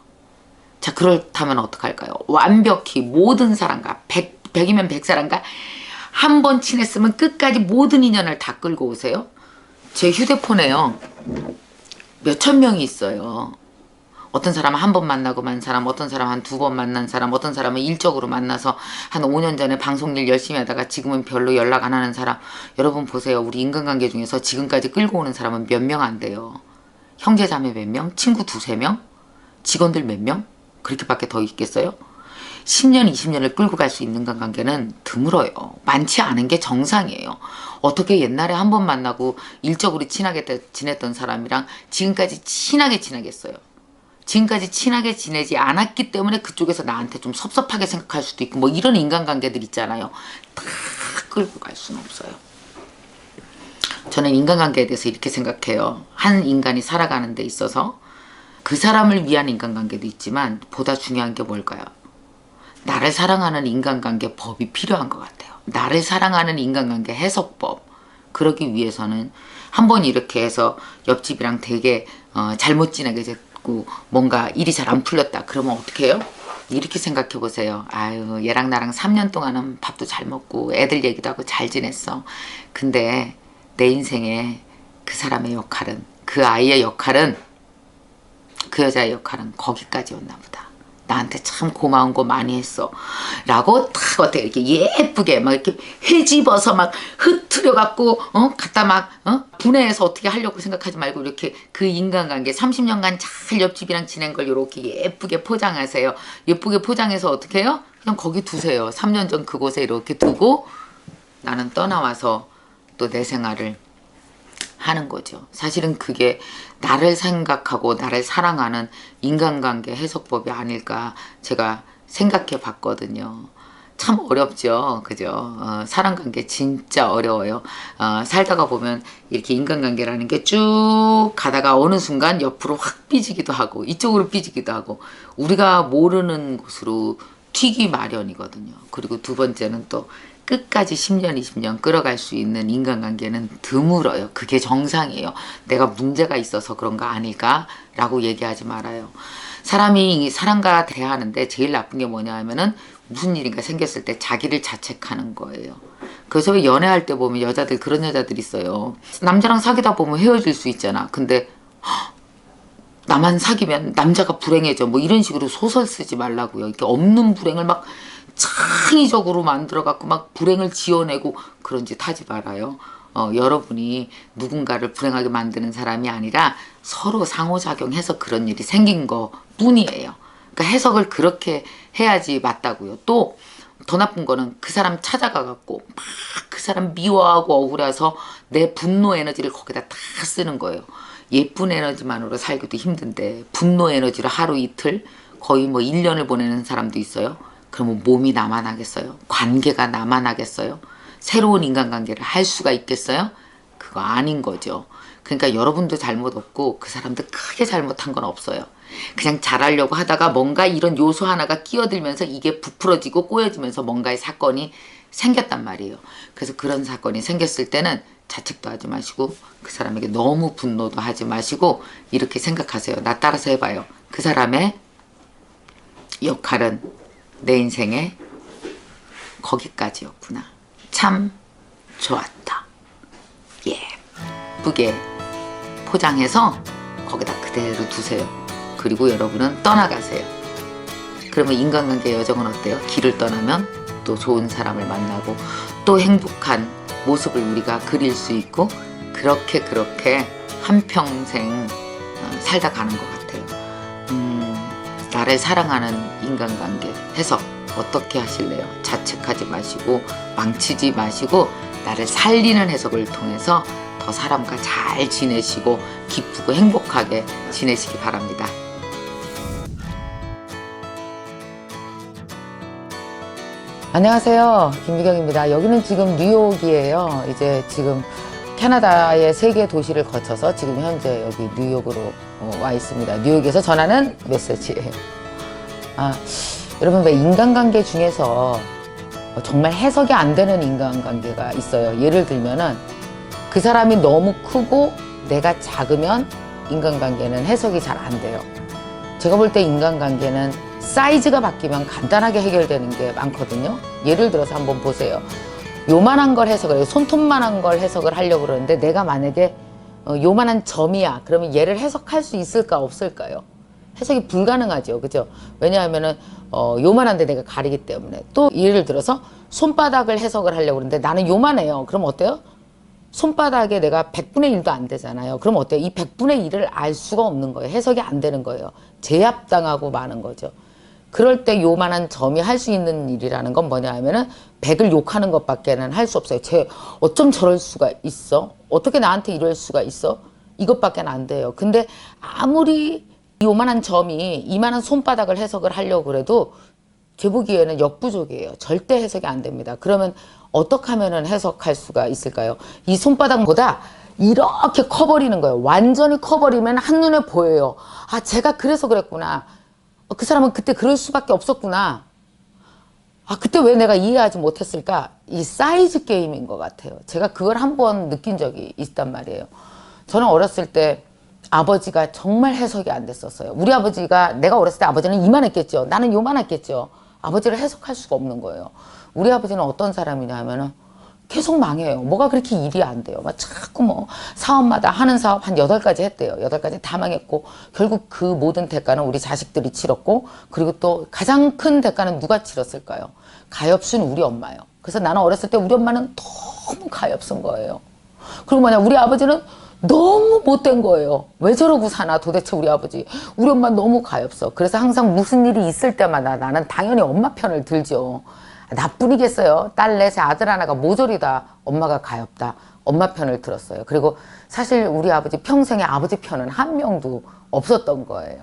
자, 그렇다면 어떡할까요? 완벽히 모든 사람과 100이면 100사람과 한 번 친했으면 끝까지 모든 인연을 다 끌고 오세요. 제 휴대폰에요. 몇천 명이 있어요. 어떤 사람은 한 번 만나고 만 사람, 어떤 사람은 한 2번 만난 사람, 어떤 사람은 일적으로 만나서 한 5년 전에 방송 일 열심히 하다가 지금은 별로 연락 안 하는 사람. 여러분 보세요. 우리 인간관계 중에서 지금까지 끌고 오는 사람은 몇 명 안 돼요. 형제 자매 몇 명? 친구 2-3명? 직원들 몇 명? 그렇게밖에 더 있겠어요? 10년, 20년을 끌고 갈 수 있는 관계는 드물어요. 많지 않은 게 정상이에요. 어떻게 옛날에 한 번 만나고 일적으로 친하게 지냈던 사람이랑 지금까지 친하게 지내겠어요? 지금까지 친하게 지내지 않았기 때문에 그쪽에서 나한테 좀 섭섭하게 생각할 수도 있고 뭐 이런 인간관계들 있잖아요. 다 끌고 갈 수는 없어요. 저는 인간관계에 대해서 이렇게 생각해요. 한 인간이 살아가는 데 있어서 그 사람을 위한 인간관계도 있지만 보다 중요한 게 뭘까요? 나를 사랑하는 인간관계 법이 필요한 것 같아요. 나를 사랑하는 인간관계 해석법. 그러기 위해서는 한번 이렇게 해서 옆집이랑 되게 잘못 지내게 됐고 뭔가 일이 잘 안 풀렸다. 그러면 어떻게 해요? 이렇게 생각해 보세요. 아유, 얘랑 나랑 3년 동안은 밥도 잘 먹고 애들 얘기도 하고 잘 지냈어. 근데 내 인생에 그 사람의 역할은, 그 아이의 역할은, 그 여자의 역할은 거기까지였나 보다. 나한테 참 고마운 거 많이 했어. 라고 딱 어떻게 이렇게 예쁘게 막 이렇게 헤집어서 막 흐트려갖고, 갖다 막, 분해해서 어떻게 하려고 생각하지 말고 이렇게 그 인간관계 30년간 잘 옆집이랑 지낸 걸 이렇게 예쁘게 포장하세요. 예쁘게 포장해서 어떻게 해요? 그냥 거기 두세요. 3년 전 그곳에 이렇게 두고 나는 떠나와서 또 내 생활을 하는 거죠. 사실은 그게 나를 생각하고 나를 사랑하는 인간관계 해석법이 아닐까 제가 생각해 봤거든요. 참 어렵죠. 그죠? 사랑관계 진짜 어려워요. 살다가 보면 이렇게 인간관계라는 게 쭉 가다가 어느 순간 옆으로 확 삐지기도 하고 이쪽으로 삐지기도 하고 우리가 모르는 곳으로 튀기 마련이거든요. 그리고 두 번째는 또 끝까지 10년, 20년 끌어갈 수 있는 인간관계는 드물어요. 그게 정상이에요. 내가 문제가 있어서 그런 거 아닐까라고 얘기하지 말아요. 사람이 사람과 대하는데 제일 나쁜 게 뭐냐 하면은 무슨 일인가 생겼을 때 자기를 자책하는 거예요. 그래서 왜 연애할 때 보면 여자들 그런 여자들 있어요. 남자랑 사귀다 보면 헤어질 수 있잖아. 근데 나만 사귀면 남자가 불행해져. 뭐 이런 식으로 소설 쓰지 말라고요. 이렇게 없는 불행을 막 창의적으로 만들어갖고 막 불행을 지어내고 그런 짓 하지 말아요. 여러분이 누군가를 불행하게 만드는 사람이 아니라 서로 상호작용해서 그런 일이 생긴 것 뿐이에요. 그러니까 해석을 그렇게 해야지 맞다고요. 또 더 나쁜 거는 그 사람 찾아가갖고 막 그 사람 미워하고 억울해서 내 분노 에너지를 거기다 다 쓰는 거예요. 예쁜 에너지만으로 살기도 힘든데 분노 에너지로 하루 이틀 거의 뭐 1년을 보내는 사람도 있어요. 그러면 몸이 남아나겠어요? 관계가 남아나겠어요? 새로운 인간관계를 할 수가 있겠어요? 그거 아닌 거죠. 그러니까 여러분도 잘못 없고 그 사람도 크게 잘못한 건 없어요. 그냥 잘하려고 하다가 뭔가 이런 요소 하나가 끼어들면서 이게 부풀어지고 꼬여지면서 뭔가의 사건이 생겼단 말이에요. 그래서 그런 사건이 생겼을 때는 자책도 하지 마시고 그 사람에게 너무 분노도 하지 마시고 이렇게 생각하세요. 나 따라서 해봐요. 그 사람의 역할은 내 인생에 거기까지였구나. 참 좋았다. 예쁘게 포장해서 거기다 그대로 두세요. 그리고 여러분은 떠나가세요. 그러면 인간관계 여정은 어때요? 길을 떠나면 또 좋은 사람을 만나고 또 행복한 모습을 우리가 그릴 수 있고 그렇게 한평생 살다 가는 것 같아요. 나를 사랑하는 인간관계 해석 어떻게 하실래요? 자책하지 마시고 망치지 마시고 나를 살리는 해석을 통해서 더 사람과 잘 지내시고 기쁘고 행복하게 지내시기 바랍니다. 안녕하세요, 김미경입니다. 여기는 지금 뉴욕이에요. 이제 지금 캐나다의 3개 도시를 거쳐서 지금 현재 여기 뉴욕으로 와 있습니다. 뉴욕에서 전하는 메시지예요. 여러분, 왜 인간관계 중에서 정말 해석이 안 되는 인간관계가 있어요. 예를 들면은 그 사람이 너무 크고 내가 작으면 인간관계는 해석이 잘 안 돼요. 제가 볼 때 인간관계는 사이즈가 바뀌면 간단하게 해결되는 게 많거든요. 예를 들어서 한번 보세요. 요만한 걸 해석을 해요. 손톱만한 걸 해석을 하려고 그러는데 내가 만약에 요만한 점이야. 그러면 얘를 해석할 수 있을까 없을까요? 해석이 불가능하죠. 그죠? 왜냐하면은 요만한데 내가 가리기 때문에. 또 예를 들어서 손바닥을 해석을 하려고 그러는데 나는 요만해요. 그럼 어때요? 손바닥에 내가 100분의 1도 안 되잖아요. 그럼 어때요? 이 100분의 1을 알 수가 없는 거예요. 해석이 안 되는 거예요. 제압당하고 마는 거죠. 그럴 때 요만한 점이 할 수 있는 일이라는 건 뭐냐 하면은 100을 욕하는 것밖에는 할 수 없어요. 어쩜 저럴 수가 있어? 어떻게 나한테 이럴 수가 있어? 이것밖에는 안 돼요. 근데 아무리 요만한 점이 이만한 손바닥을 해석을 하려고 그래도 제 보기에는 역부족이에요. 절대 해석이 안 됩니다. 그러면 어떻게 하면 해석할 수가 있을까요? 이 손바닥보다 이렇게 커버리는 거예요. 완전히 커버리면 한눈에 보여요. 아, 제가 그래서 그랬구나. 그 사람은 그때 그럴 수밖에 없었구나. 아, 그때 왜 내가 이해하지 못했을까? 이 사이즈 게임인 것 같아요. 제가 그걸 한번 느낀 적이 있단 말이에요. 저는 어렸을 때 아버지가 정말 해석이 안 됐었어요. 우리 아버지가, 내가 어렸을 때 아버지는 이만했겠죠. 나는 요만했겠죠. 아버지를 해석할 수가 없는 거예요. 우리 아버지는 어떤 사람이냐 하면은 계속 망해요. 뭐가 그렇게 일이 안 돼요. 막 자꾸 사업마다 하는 사업 한 8가지 했대요. 8가지 다 망했고 결국 그 모든 대가는 우리 자식들이 치렀고 그리고 또 가장 큰 대가는 누가 치렀을까요? 가엾은 우리 엄마예요. 그래서 나는 어렸을 때 우리 엄마는 너무 가엾은 거예요. 그리고 우리 아버지는 너무 못된 거예요. 왜 저러고 사나 도대체 우리 아버지. 우리 엄마 너무 가엾어. 그래서 항상 무슨 일이 있을 때마다 나는 당연히 엄마 편을 들죠. 나뿐이겠어요. 딸 넷에 아들 하나가 모조리다 엄마가 가엾다. 엄마 편을 들었어요. 그리고 사실 우리 아버지 평생에 아버지 편은 한 명도 없었던 거예요.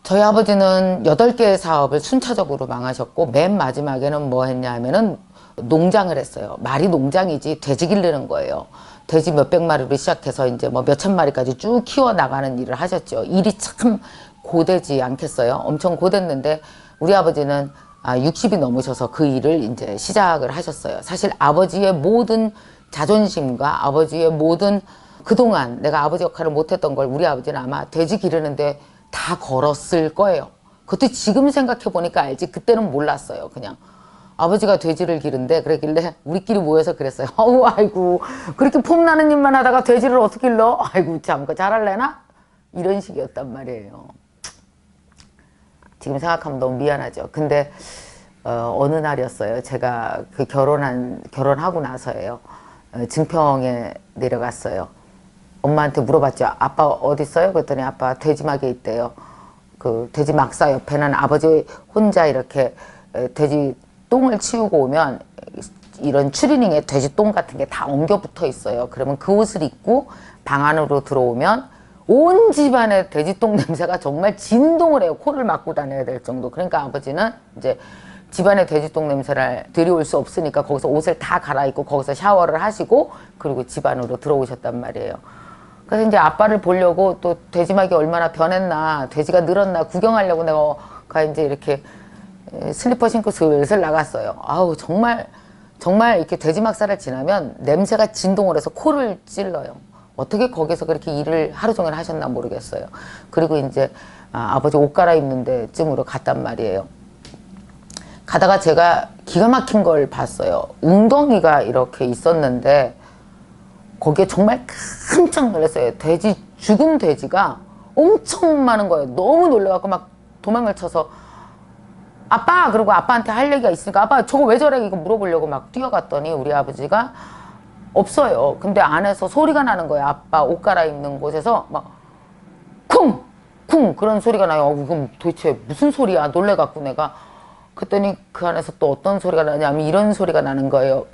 저희 아버지는 8개의 사업을 순차적으로 망하셨고 맨 마지막에는 뭐 했냐 하면은 농장을 했어요. 말이 농장이지 돼지 기르는 거예요. 돼지 몇백 마리로 시작해서 이제 몇천 마리까지 쭉 키워나가는 일을 하셨죠. 일이 참 고되지 않겠어요? 엄청 고됐는데 우리 아버지는 60이 넘으셔서 그 일을 이제 시작을 하셨어요. 사실 아버지의 모든 자존심과 아버지의 모든 그동안 내가 아버지 역할을 못했던 걸 우리 아버지는 아마 돼지 기르는데 다 걸었을 거예요. 그것도 지금 생각해 보니까 알지 그때는 몰랐어요. 그냥 아버지가 돼지를 기른데 그랬길래 우리끼리 모여서 그랬어요. 아이고 그렇게 폼나는 일만 하다가 돼지를 어떻게 길러? 아이고 참 그거 잘할래나? 이런 식이었단 말이에요. 지금 생각하면 너무 미안하죠. 근데 어느 날이었어요. 제가 그 결혼하고 나서예요. 증평에 내려갔어요. 엄마한테 물어봤죠. 아빠 어디 있어요? 그랬더니 아빠 돼지막에 있대요. 그 돼지 막사 옆에는 아버지 혼자 이렇게 돼지 똥을 치우고 오면 이런 추리닝에 돼지 똥 같은 게 다 엉겨 붙어 있어요. 그러면 그 옷을 입고 방 안으로 들어오면 온 집안의 돼지똥 냄새가 정말 진동을 해요. 코를 막고 다녀야 될 정도. 그러니까 아버지는 이제 집안에 돼지똥 냄새를 들여올 수 없으니까 거기서 옷을 다 갈아입고 거기서 샤워를 하시고 그리고 집 안으로 들어오셨단 말이에요. 그래서 이제 아빠를 보려고 또 돼지막이 얼마나 변했나, 돼지가 늘었나 구경하려고 내가 이제 이렇게 슬리퍼 신고 슬슬 나갔어요. 아우, 정말 이렇게 돼지막살을 지나면 냄새가 진동을 해서 코를 찔러요. 어떻게 거기서 그렇게 일을 하루 종일 하셨나 모르겠어요. 그리고 이제 아버지 옷 갈아입는 데쯤으로 갔단 말이에요. 가다가 제가 기가 막힌 걸 봤어요. 웅덩이가 이렇게 있었는데 거기에 정말 깜짝 놀랐어요. 죽은 돼지가 엄청 많은 거예요. 너무 놀라갖고 막 도망을 쳐서 아빠! 그러고 아빠한테 할 얘기가 있으니까 아빠 저거 왜 저래? 이거 물어보려고 막 뛰어갔더니 우리 아버지가 없어요. 근데 안에서 소리가 나는 거예요. 아빠 옷 갈아입는 곳에서 막 쿵! 쿵! 그런 소리가 나요. 이건 도대체 무슨 소리야? 놀래갖고 내가 그랬더니 그 안에서 또 어떤 소리가 나냐면 이런 소리가 나는 거예요.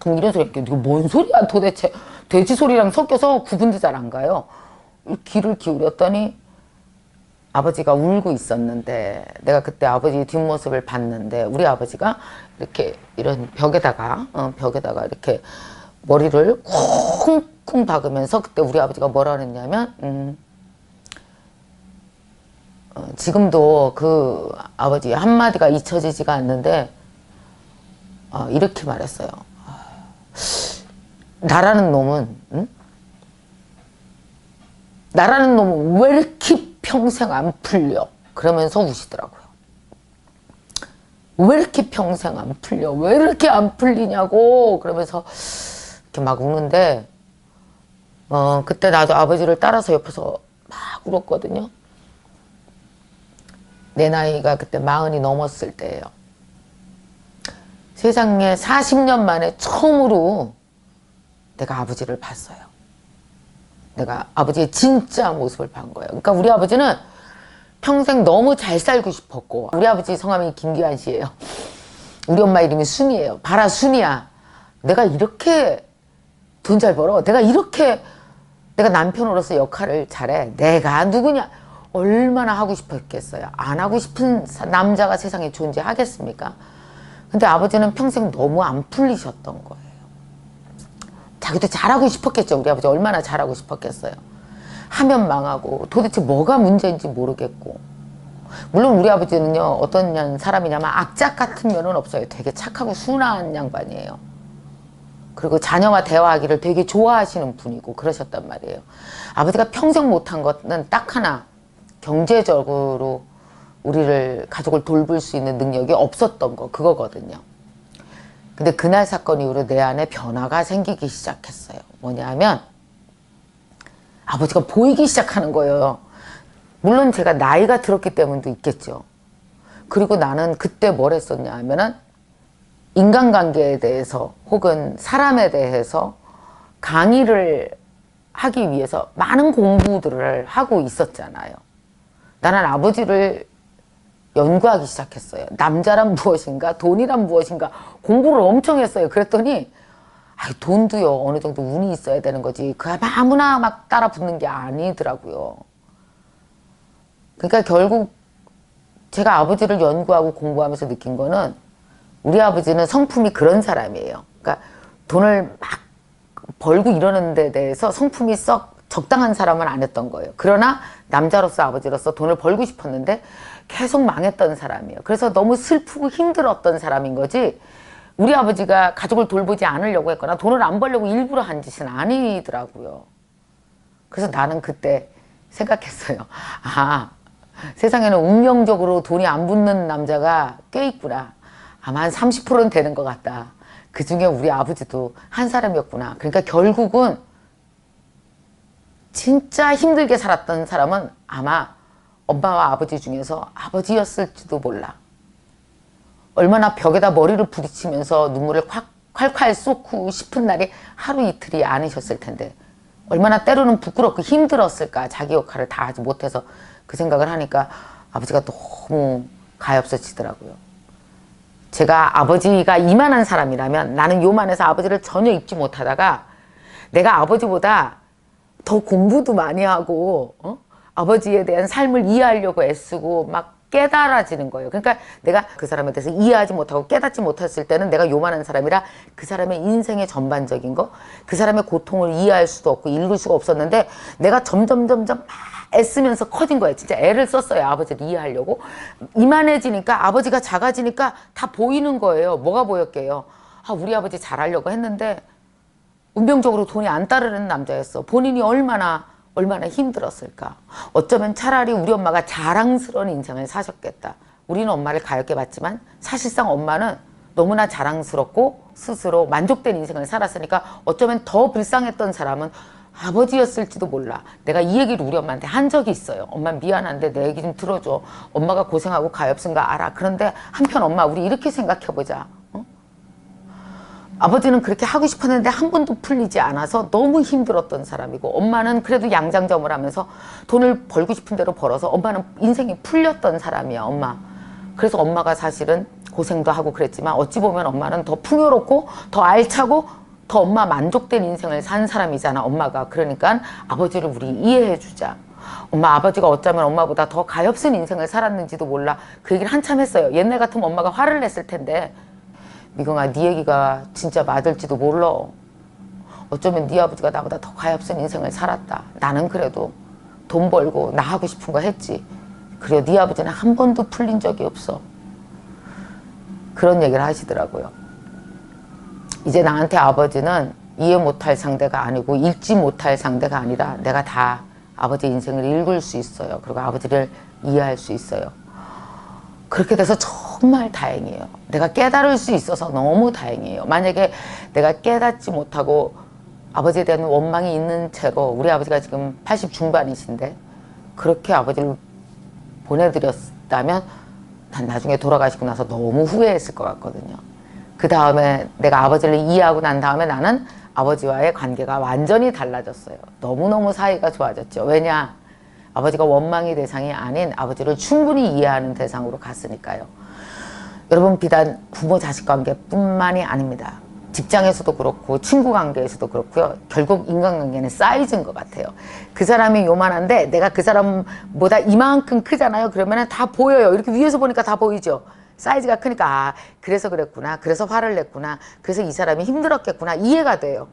이런 소리. 이거 뭔 소리야 도대체. 돼지 소리랑 섞여서 구분도 잘 안 가요. 귀를 기울였더니 아버지가 울고 있었는데 내가 그때 아버지 뒷모습을 봤는데 우리 아버지가 이렇게 이런 벽에다가 이렇게 머리를 쿵쿵 박으면서 그때 우리 아버지가 뭐라 그랬냐면 지금도 그 아버지 한마디가 잊혀지지가 않는데 이렇게 말했어요. 나라는 놈은 나라는 놈은 왜 이렇게 평생 안 풀려? 그러면서 우시더라고요. 왜 이렇게 평생 안 풀려? 왜 이렇게 안 풀리냐고 그러면서 이렇게 막 우는데 그때 나도 아버지를 따라서 옆에서 막 울었거든요. 내 나이가 그때 40이 넘었을 때예요. 세상에 40년 만에 처음으로 내가 아버지를 봤어요. 내가 아버지의 진짜 모습을 본 거예요. 그러니까 우리 아버지는 평생 너무 잘 살고 싶었고 우리 아버지 성함이 김기환 씨예요. 우리 엄마 이름이 순이에요. 봐라 순이야. 내가 이렇게 돈 잘 벌어. 내가 남편으로서 역할을 잘해. 내가 누구냐. 얼마나 하고 싶었겠어요. 안 하고 싶은 남자가 세상에 존재하겠습니까? 근데 아버지는 평생 너무 안 풀리셨던 거예요. 자기도 잘하고 싶었겠죠. 우리 아버지 얼마나 잘하고 싶었겠어요. 하면 망하고 도대체 뭐가 문제인지 모르겠고. 물론 우리 아버지는요 어떤 사람이냐면 악착 같은 면은 없어요. 되게 착하고 순한 양반이에요. 그리고 자녀와 대화하기를 되게 좋아하시는 분이고 그러셨단 말이에요. 아버지가 평생 못한 것은 딱 하나, 경제적으로 우리를 가족을 돌볼 수 있는 능력이 없었던 거 그거거든요. 근데 그날 사건 이후로 내 안에 변화가 생기기 시작했어요. 뭐냐면 아버지가 보이기 시작하는 거예요. 물론 제가 나이가 들었기 때문도 있겠죠. 그리고 나는 그때 뭘 했었냐 하면은 인간관계에 대해서 혹은 사람에 대해서 강의를 하기 위해서 많은 공부들을 하고 있었잖아요. 나는 아버지를 연구하기 시작했어요. 남자란 무엇인가, 돈이란 무엇인가 공부를 엄청 했어요. 그랬더니 돈도요 어느 정도 운이 있어야 되는 거지 그 아무나 막 따라 붙는 게 아니더라고요. 그러니까 결국 제가 아버지를 연구하고 공부하면서 느낀 거는 우리 아버지는 성품이 그런 사람이에요. 그러니까 돈을 막 벌고 이러는 데 대해서 성품이 썩 적당한 사람은 아니었던 거예요. 그러나 남자로서 아버지로서 돈을 벌고 싶었는데 계속 망했던 사람이에요. 그래서 너무 슬프고 힘들었던 사람인 거지 우리 아버지가 가족을 돌보지 않으려고 했거나 돈을 안 벌려고 일부러 한 짓은 아니더라고요. 그래서 나는 그때 생각했어요. 세상에는 운명적으로 돈이 안 붙는 남자가 꽤 있구나. 아마 한 30%는 되는 것 같다. 그 중에 우리 아버지도 한 사람이었구나. 그러니까 결국은 진짜 힘들게 살았던 사람은 아마 엄마와 아버지 중에서 아버지였을지도 몰라. 얼마나 벽에다 머리를 부딪히면서 눈물을 콸콸 쏟고 싶은 날이 하루 이틀이 아니셨을 텐데 얼마나 때로는 부끄럽고 힘들었을까. 자기 역할을 다 하지 못해서 그 생각을 하니까 아버지가 너무 가엾어지더라고요. 제가 아버지가 이만한 사람이라면 나는 요만해서 아버지를 전혀 잊지 못하다가 내가 아버지보다 더 공부도 많이 하고 아버지에 대한 삶을 이해하려고 애쓰고 막 깨달아지는 거예요. 그러니까 내가 그 사람에 대해서 이해하지 못하고 깨닫지 못했을 때는 내가 요만한 사람이라 그 사람의 인생의 전반적인 거, 그 사람의 고통을 이해할 수도 없고 읽을 수가 없었는데 내가 점점 막 애쓰면서 커진 거예요. 진짜 애를 썼어요. 아버지를 이해하려고. 이만해지니까 아버지가 작아지니까 다 보이는 거예요. 뭐가 보였게요? 아, 우리 아버지 잘하려고 했는데 운명적으로 돈이 안 따르는 남자였어. 본인이 얼마나 힘들었을까. 어쩌면 차라리 우리 엄마가 자랑스러운 인생을 사셨겠다. 우리는 엄마를 가엾게 봤지만 사실상 엄마는 너무나 자랑스럽고 스스로 만족된 인생을 살았으니까 어쩌면 더 불쌍했던 사람은 아버지였을지도 몰라. 내가 이 얘기를 우리 엄마한테 한 적이 있어요. 엄마 미안한데 내 얘기 좀 들어줘. 엄마가 고생하고 가엾은 거 알아. 그런데 한편 엄마 우리 이렇게 생각해보자. 아버지는 그렇게 하고 싶었는데 한 번도 풀리지 않아서 너무 힘들었던 사람이고 엄마는 그래도 양장점을 하면서 돈을 벌고 싶은 대로 벌어서 엄마는 인생이 풀렸던 사람이야. 엄마. 그래서 엄마가 사실은 고생도 하고 그랬지만 어찌 보면 엄마는 더 풍요롭고 더 알차고 더 엄마 만족된 인생을 산 사람이잖아. 엄마가. 그러니까 아버지를 우리 이해해 주자. 엄마 아버지가 어쩌면 엄마보다 더 가엾은 인생을 살았는지도 몰라. 그 얘기를 한참 했어요. 옛날 같으면 엄마가 화를 냈을 텐데 미경아 네 얘기가 진짜 맞을지도 몰라. 어쩌면 네 아버지가 나보다 더 가엾은 인생을 살았다. 나는 그래도 돈 벌고 나 하고 싶은 거 했지. 그래 네 아버지는 한 번도 풀린 적이 없어. 그런 얘기를 하시더라고요. 이제 나한테 아버지는 이해 못할 상대가 아니고 읽지 못할 상대가 아니라 내가 다 아버지 인생을 읽을 수 있어요. 그리고 아버지를 이해할 수 있어요. 그렇게 돼서 정말 다행이에요. 내가 깨달을 수 있어서 너무 다행이에요. 만약에 내가 깨닫지 못하고 아버지에 대한 원망이 있는 채로 우리 아버지가 지금 80 중반이신데 그렇게 아버지를 보내드렸다면 난 나중에 돌아가시고 나서 너무 후회했을 것 같거든요. 그 다음에 내가 아버지를 이해하고 난 다음에 나는 아버지와의 관계가 완전히 달라졌어요. 너무너무 사이가 좋아졌죠. 왜냐? 아버지가 원망의 대상이 아닌 아버지를 충분히 이해하는 대상으로 갔으니까요. 여러분 비단 부모 자식 관계뿐만이 아닙니다. 직장에서도 그렇고 친구 관계에서도 그렇고요. 결국 인간관계는 사이즈인 것 같아요. 그 사람이 요만한데 내가 그 사람보다 이만큼 크잖아요. 그러면 다 보여요. 이렇게 위에서 보니까 다 보이죠. 사이즈가 크니까 아 그래서 그랬구나. 그래서 화를 냈구나. 그래서 이 사람이 힘들었겠구나. 이해가 돼요.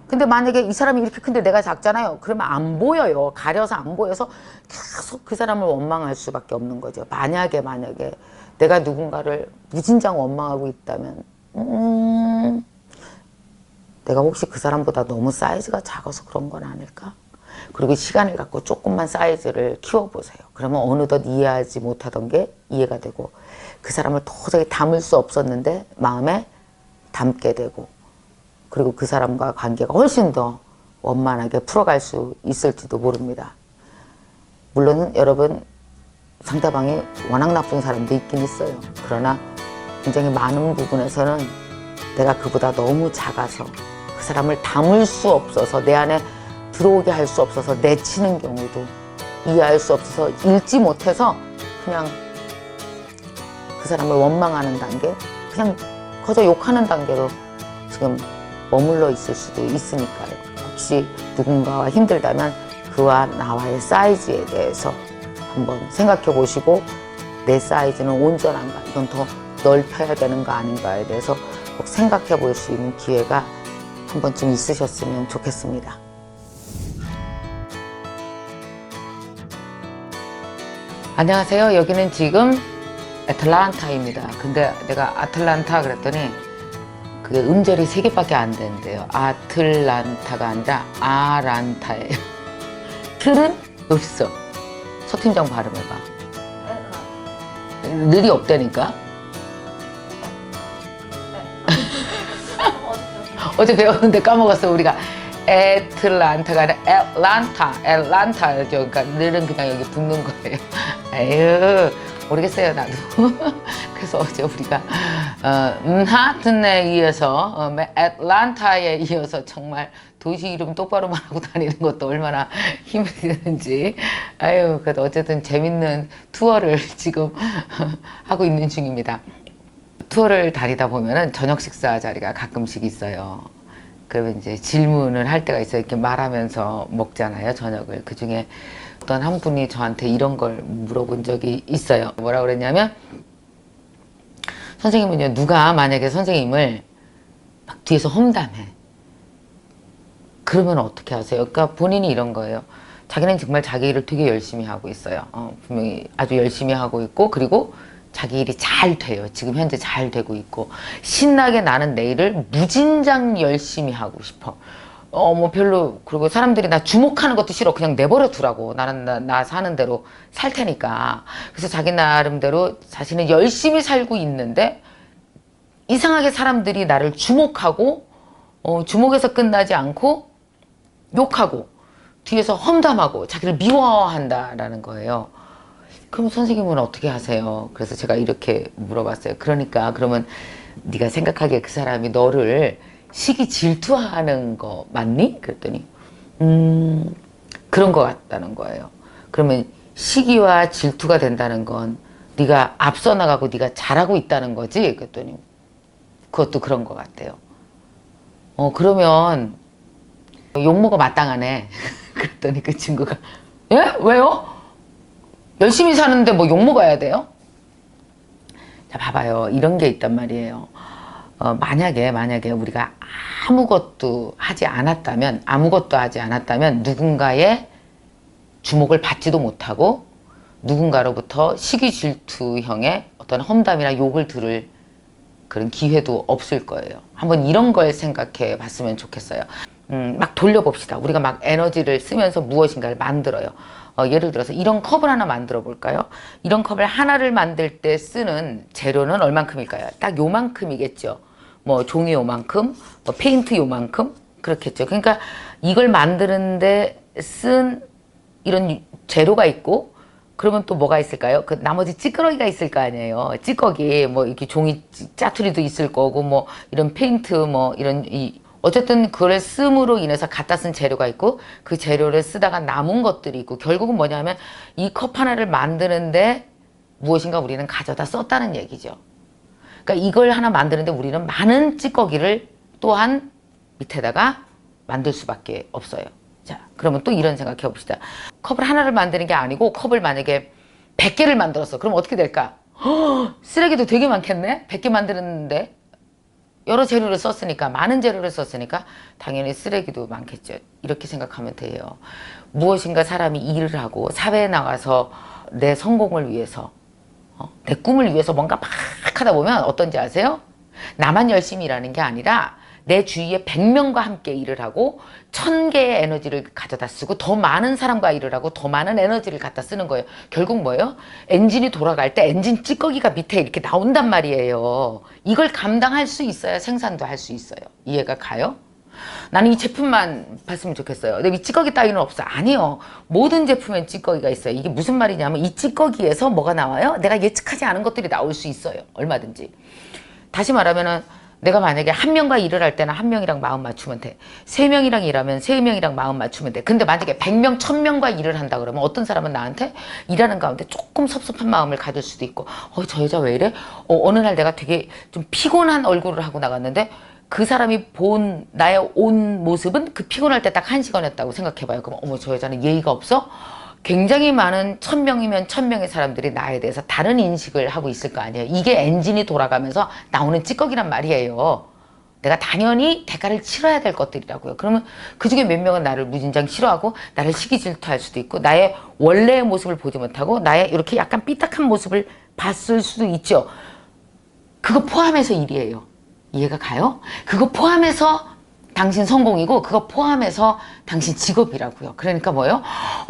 근데 만약에 이 사람이 이렇게 큰데 내가 작잖아요. 그러면 안 보여요. 가려서 안 보여서 계속 그 사람을 원망할 수밖에 없는 거죠. 만약에 내가 누군가를 무진장 원망하고 있다면 내가 혹시 그 사람보다 너무 사이즈가 작아서 그런 건 아닐까? 그리고 시간을 갖고 조금만 사이즈를 키워보세요. 그러면 어느덧 이해하지 못하던 게 이해가 되고 그 사람을 도저히 담을 수 없었는데 마음에 담게 되고 그리고 그 사람과 관계가 훨씬 더 원만하게 풀어갈 수 있을지도 모릅니다. 물론 여러분 상대방이 워낙 나쁜 사람도 있긴 있어요. 그러나 굉장히 많은 부분에서는 내가 그보다 너무 작아서 그 사람을 담을 수 없어서 내 안에 들어오게 할 수 없어서 내치는 경우도 이해할 수 없어서 읽지 못해서 그냥 그 사람을 원망하는 단계 그냥 거저 욕하는 단계로 지금 머물러 있을 수도 있으니까요. 혹시 누군가와 힘들다면 그와 나와의 사이즈에 대해서 한번 생각해 보시고 내 사이즈는 온전한가 이건 더 넓혀야 되는 거 아닌가에 대해서 꼭 생각해 볼 수 있는 기회가 한 번쯤 있으셨으면 좋겠습니다. 안녕하세요. 여기는 지금 애틀란타입니다. 근데 내가 아틀란타 그랬더니 그게 음절이 3개밖에 안 되는데요. 아틀란타가 아니라 아란타예요. 틀은 여기 있어. 서 팀장 발음해봐. 늘이 없다니까. 어제 배웠는데 까먹었어. 우리가 애틀란타가 아니라 엘란타죠. 그러니까 늘은 그냥 여기 붙는 거예요. 에휴 모르겠어요 나도. 그래서 어제 우리가 맨하튼에 이어서 애틀란타에 이어서 정말 도시 이름 똑바로 말하고 다니는 것도 얼마나 힘이 드는지. 아유 그래도 어쨌든 재밌는 투어를 지금 하고 있는 중입니다. 투어를 다니다 보면은 저녁 식사 자리가 가끔씩 있어요. 그러면 이제 질문을 할 때가 있어요. 이렇게 말하면서 먹잖아요, 저녁을. 그 중에 어떤 한 분이 저한테 이런 걸 물어본 적이 있어요. 뭐라 그랬냐면, 선생님은요, 누가 만약에 선생님을 막 뒤에서 험담해. 그러면 어떻게 하세요? 그러니까 본인이 이런 거예요. 자기는 정말 자기 일을 되게 열심히 하고 있어요. 분명히 아주 열심히 하고 있고, 그리고 자기 일이 잘 돼요. 지금 현재 잘 되고 있고, 신나게 나는 내 일을 무진장 열심히 하고 싶어. 뭐 별로, 그리고 사람들이 나 주목하는 것도 싫어. 그냥 내버려 두라고. 나는 나 사는 대로 살 테니까. 그래서 자기 나름대로 자신은 열심히 살고 있는데, 이상하게 사람들이 나를 주목하고, 주목해서 끝나지 않고, 욕하고, 뒤에서 험담하고, 자기를 미워한다라는 거예요. 그럼 선생님은 어떻게 하세요? 그래서 제가 이렇게 물어봤어요. 그러니까 그러면 네가 생각하기에 그 사람이 너를 시기 질투하는 거 맞니? 그랬더니 그런 거 같다는 거예요. 그러면 시기와 질투가 된다는 건 네가 앞서 나가고 네가 잘하고 있다는 거지? 그랬더니 그것도 그런 거 같대요. 그러면 욕먹어 마땅하네. 그랬더니 그 친구가 예? 왜요? 열심히 사는데 뭐 욕먹어야 돼요? 자, 봐봐요. 이런 게 있단 말이에요. 만약에 우리가 아무것도 하지 않았다면 누군가의 주목을 받지도 못하고 누군가로부터 시기 질투형의 어떤 험담이나 욕을 들을 그런 기회도 없을 거예요. 한번 이런 걸 생각해 봤으면 좋겠어요. 막 돌려봅시다. 우리가 막 에너지를 쓰면서 무엇인가를 만들어요. 예를 들어서 이런 컵을 하나 만들어 볼까요? 이런 컵을 하나를 만들 때 쓰는 재료는 얼만큼일까요? 딱 요만큼이겠죠. 뭐 종이 요만큼, 뭐 페인트 요만큼 그렇겠죠. 그러니까 이걸 만드는데 쓴 이런 재료가 있고, 그러면 또 뭐가 있을까요? 그 나머지 찌꺼기가 있을 거 아니에요. 찌꺼기, 뭐 이렇게 종이 짜투리도 있을 거고, 뭐 이런 페인트, 뭐 이런 어쨌든 그걸 씀으로 인해서 갖다 쓴 재료가 있고, 그 재료를 쓰다가 남은 것들이 있고, 결국은 뭐냐면 이 컵 하나를 만드는데 무엇인가 우리는 가져다 썼다는 얘기죠. 그러니까 이걸 하나 만드는데 우리는 많은 찌꺼기를 또한 밑에다가 만들 수밖에 없어요. 자, 그러면 또 이런 생각해 봅시다. 컵을 하나를 만드는 게 아니고 컵을 만약에 100개를 만들었어. 그럼 어떻게 될까? 쓰레기도 되게 많겠네? 100개 만드는데 여러 재료를 썼으니까, 많은 재료를 썼으니까 당연히 쓰레기도 많겠죠. 이렇게 생각하면 돼요. 무엇인가 사람이 일을 하고 사회에 나가서 내 성공을 위해서, 내 꿈을 위해서 뭔가 막 하다 보면 어떤지 아세요? 나만 열심히 일하는 게 아니라 내 주위에 100명과 함께 일을 하고 1000개의 에너지를 가져다 쓰고 더 많은 사람과 일을 하고 더 많은 에너지를 갖다 쓰는 거예요. 결국 뭐예요? 엔진이 돌아갈 때 엔진 찌꺼기가 밑에 이렇게 나온단 말이에요. 이걸 감당할 수 있어야 생산도 할 수 있어요. 이해가 가요? 나는 이 제품만 봤으면 좋겠어요. 근데 이 찌꺼기 따위는 없어. 아니요. 모든 제품엔 찌꺼기가 있어요. 이게 무슨 말이냐면 이 찌꺼기에서 뭐가 나와요? 내가 예측하지 않은 것들이 나올 수 있어요. 얼마든지. 다시 말하면은 내가 만약에 한 명과 일을 할 때는 한 명이랑 마음 맞추면 돼. 세 명이랑 일하면 세 명이랑 마음 맞추면 돼. 근데 만약에 100명, 1000명과 일을 한다 그러면 어떤 사람은 나한테 일하는 가운데 조금 섭섭한 마음을 가질 수도 있고, 저 여자 왜 이래? 어느 날 내가 되게 좀 피곤한 얼굴을 하고 나갔는데 그 사람이 본 나의 온 모습은 그 피곤할 때 딱 1시간이었다고 생각해봐요. 그럼 어머, 저 여자는 예의가 없어? 굉장히 많은 1000명이면 1000명의 사람들이 나에 대해서 다른 인식을 하고 있을 거 아니에요. 이게 엔진이 돌아가면서 나오는 찌꺼기란 말이에요. 내가 당연히 대가를 치러야 될 것들이라고요. 그러면 그 중에 몇 명은 나를 무진장 싫어하고 나를 시기 질투할 수도 있고, 나의 원래의 모습을 보지 못하고 나의 이렇게 약간 삐딱한 모습을 봤을 수도 있죠. 그거 포함해서 일이에요. 이해가 가요? 그거 포함해서 당신 성공이고, 그거 포함해서 당신 직업이라고요. 그러니까 뭐예요?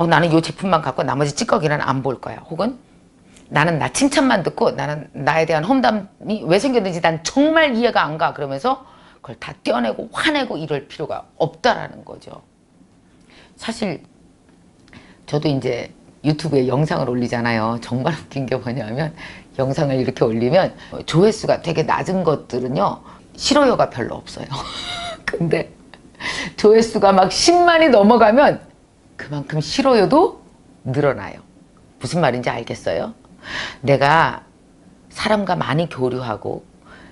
나는 이 제품만 갖고 나머지 찌꺼기는 안 볼 거야. 혹은 나는 나 칭찬만 듣고 나는 나에 대한 험담이 왜 생겼는지 난 정말 이해가 안 가. 그러면서 그걸 다 떼어내고 화내고 이럴 필요가 없다라는 거죠. 사실 저도 이제 유튜브에 영상을 올리잖아요. 정말 웃긴 게 뭐냐면 영상을 이렇게 올리면 조회수가 되게 낮은 것들은요, 싫어요가 별로 없어요. 근데 조회수가 막 10만이 넘어가면 그만큼 싫어요도 늘어나요. 무슨 말인지 알겠어요? 내가 사람과 많이 교류하고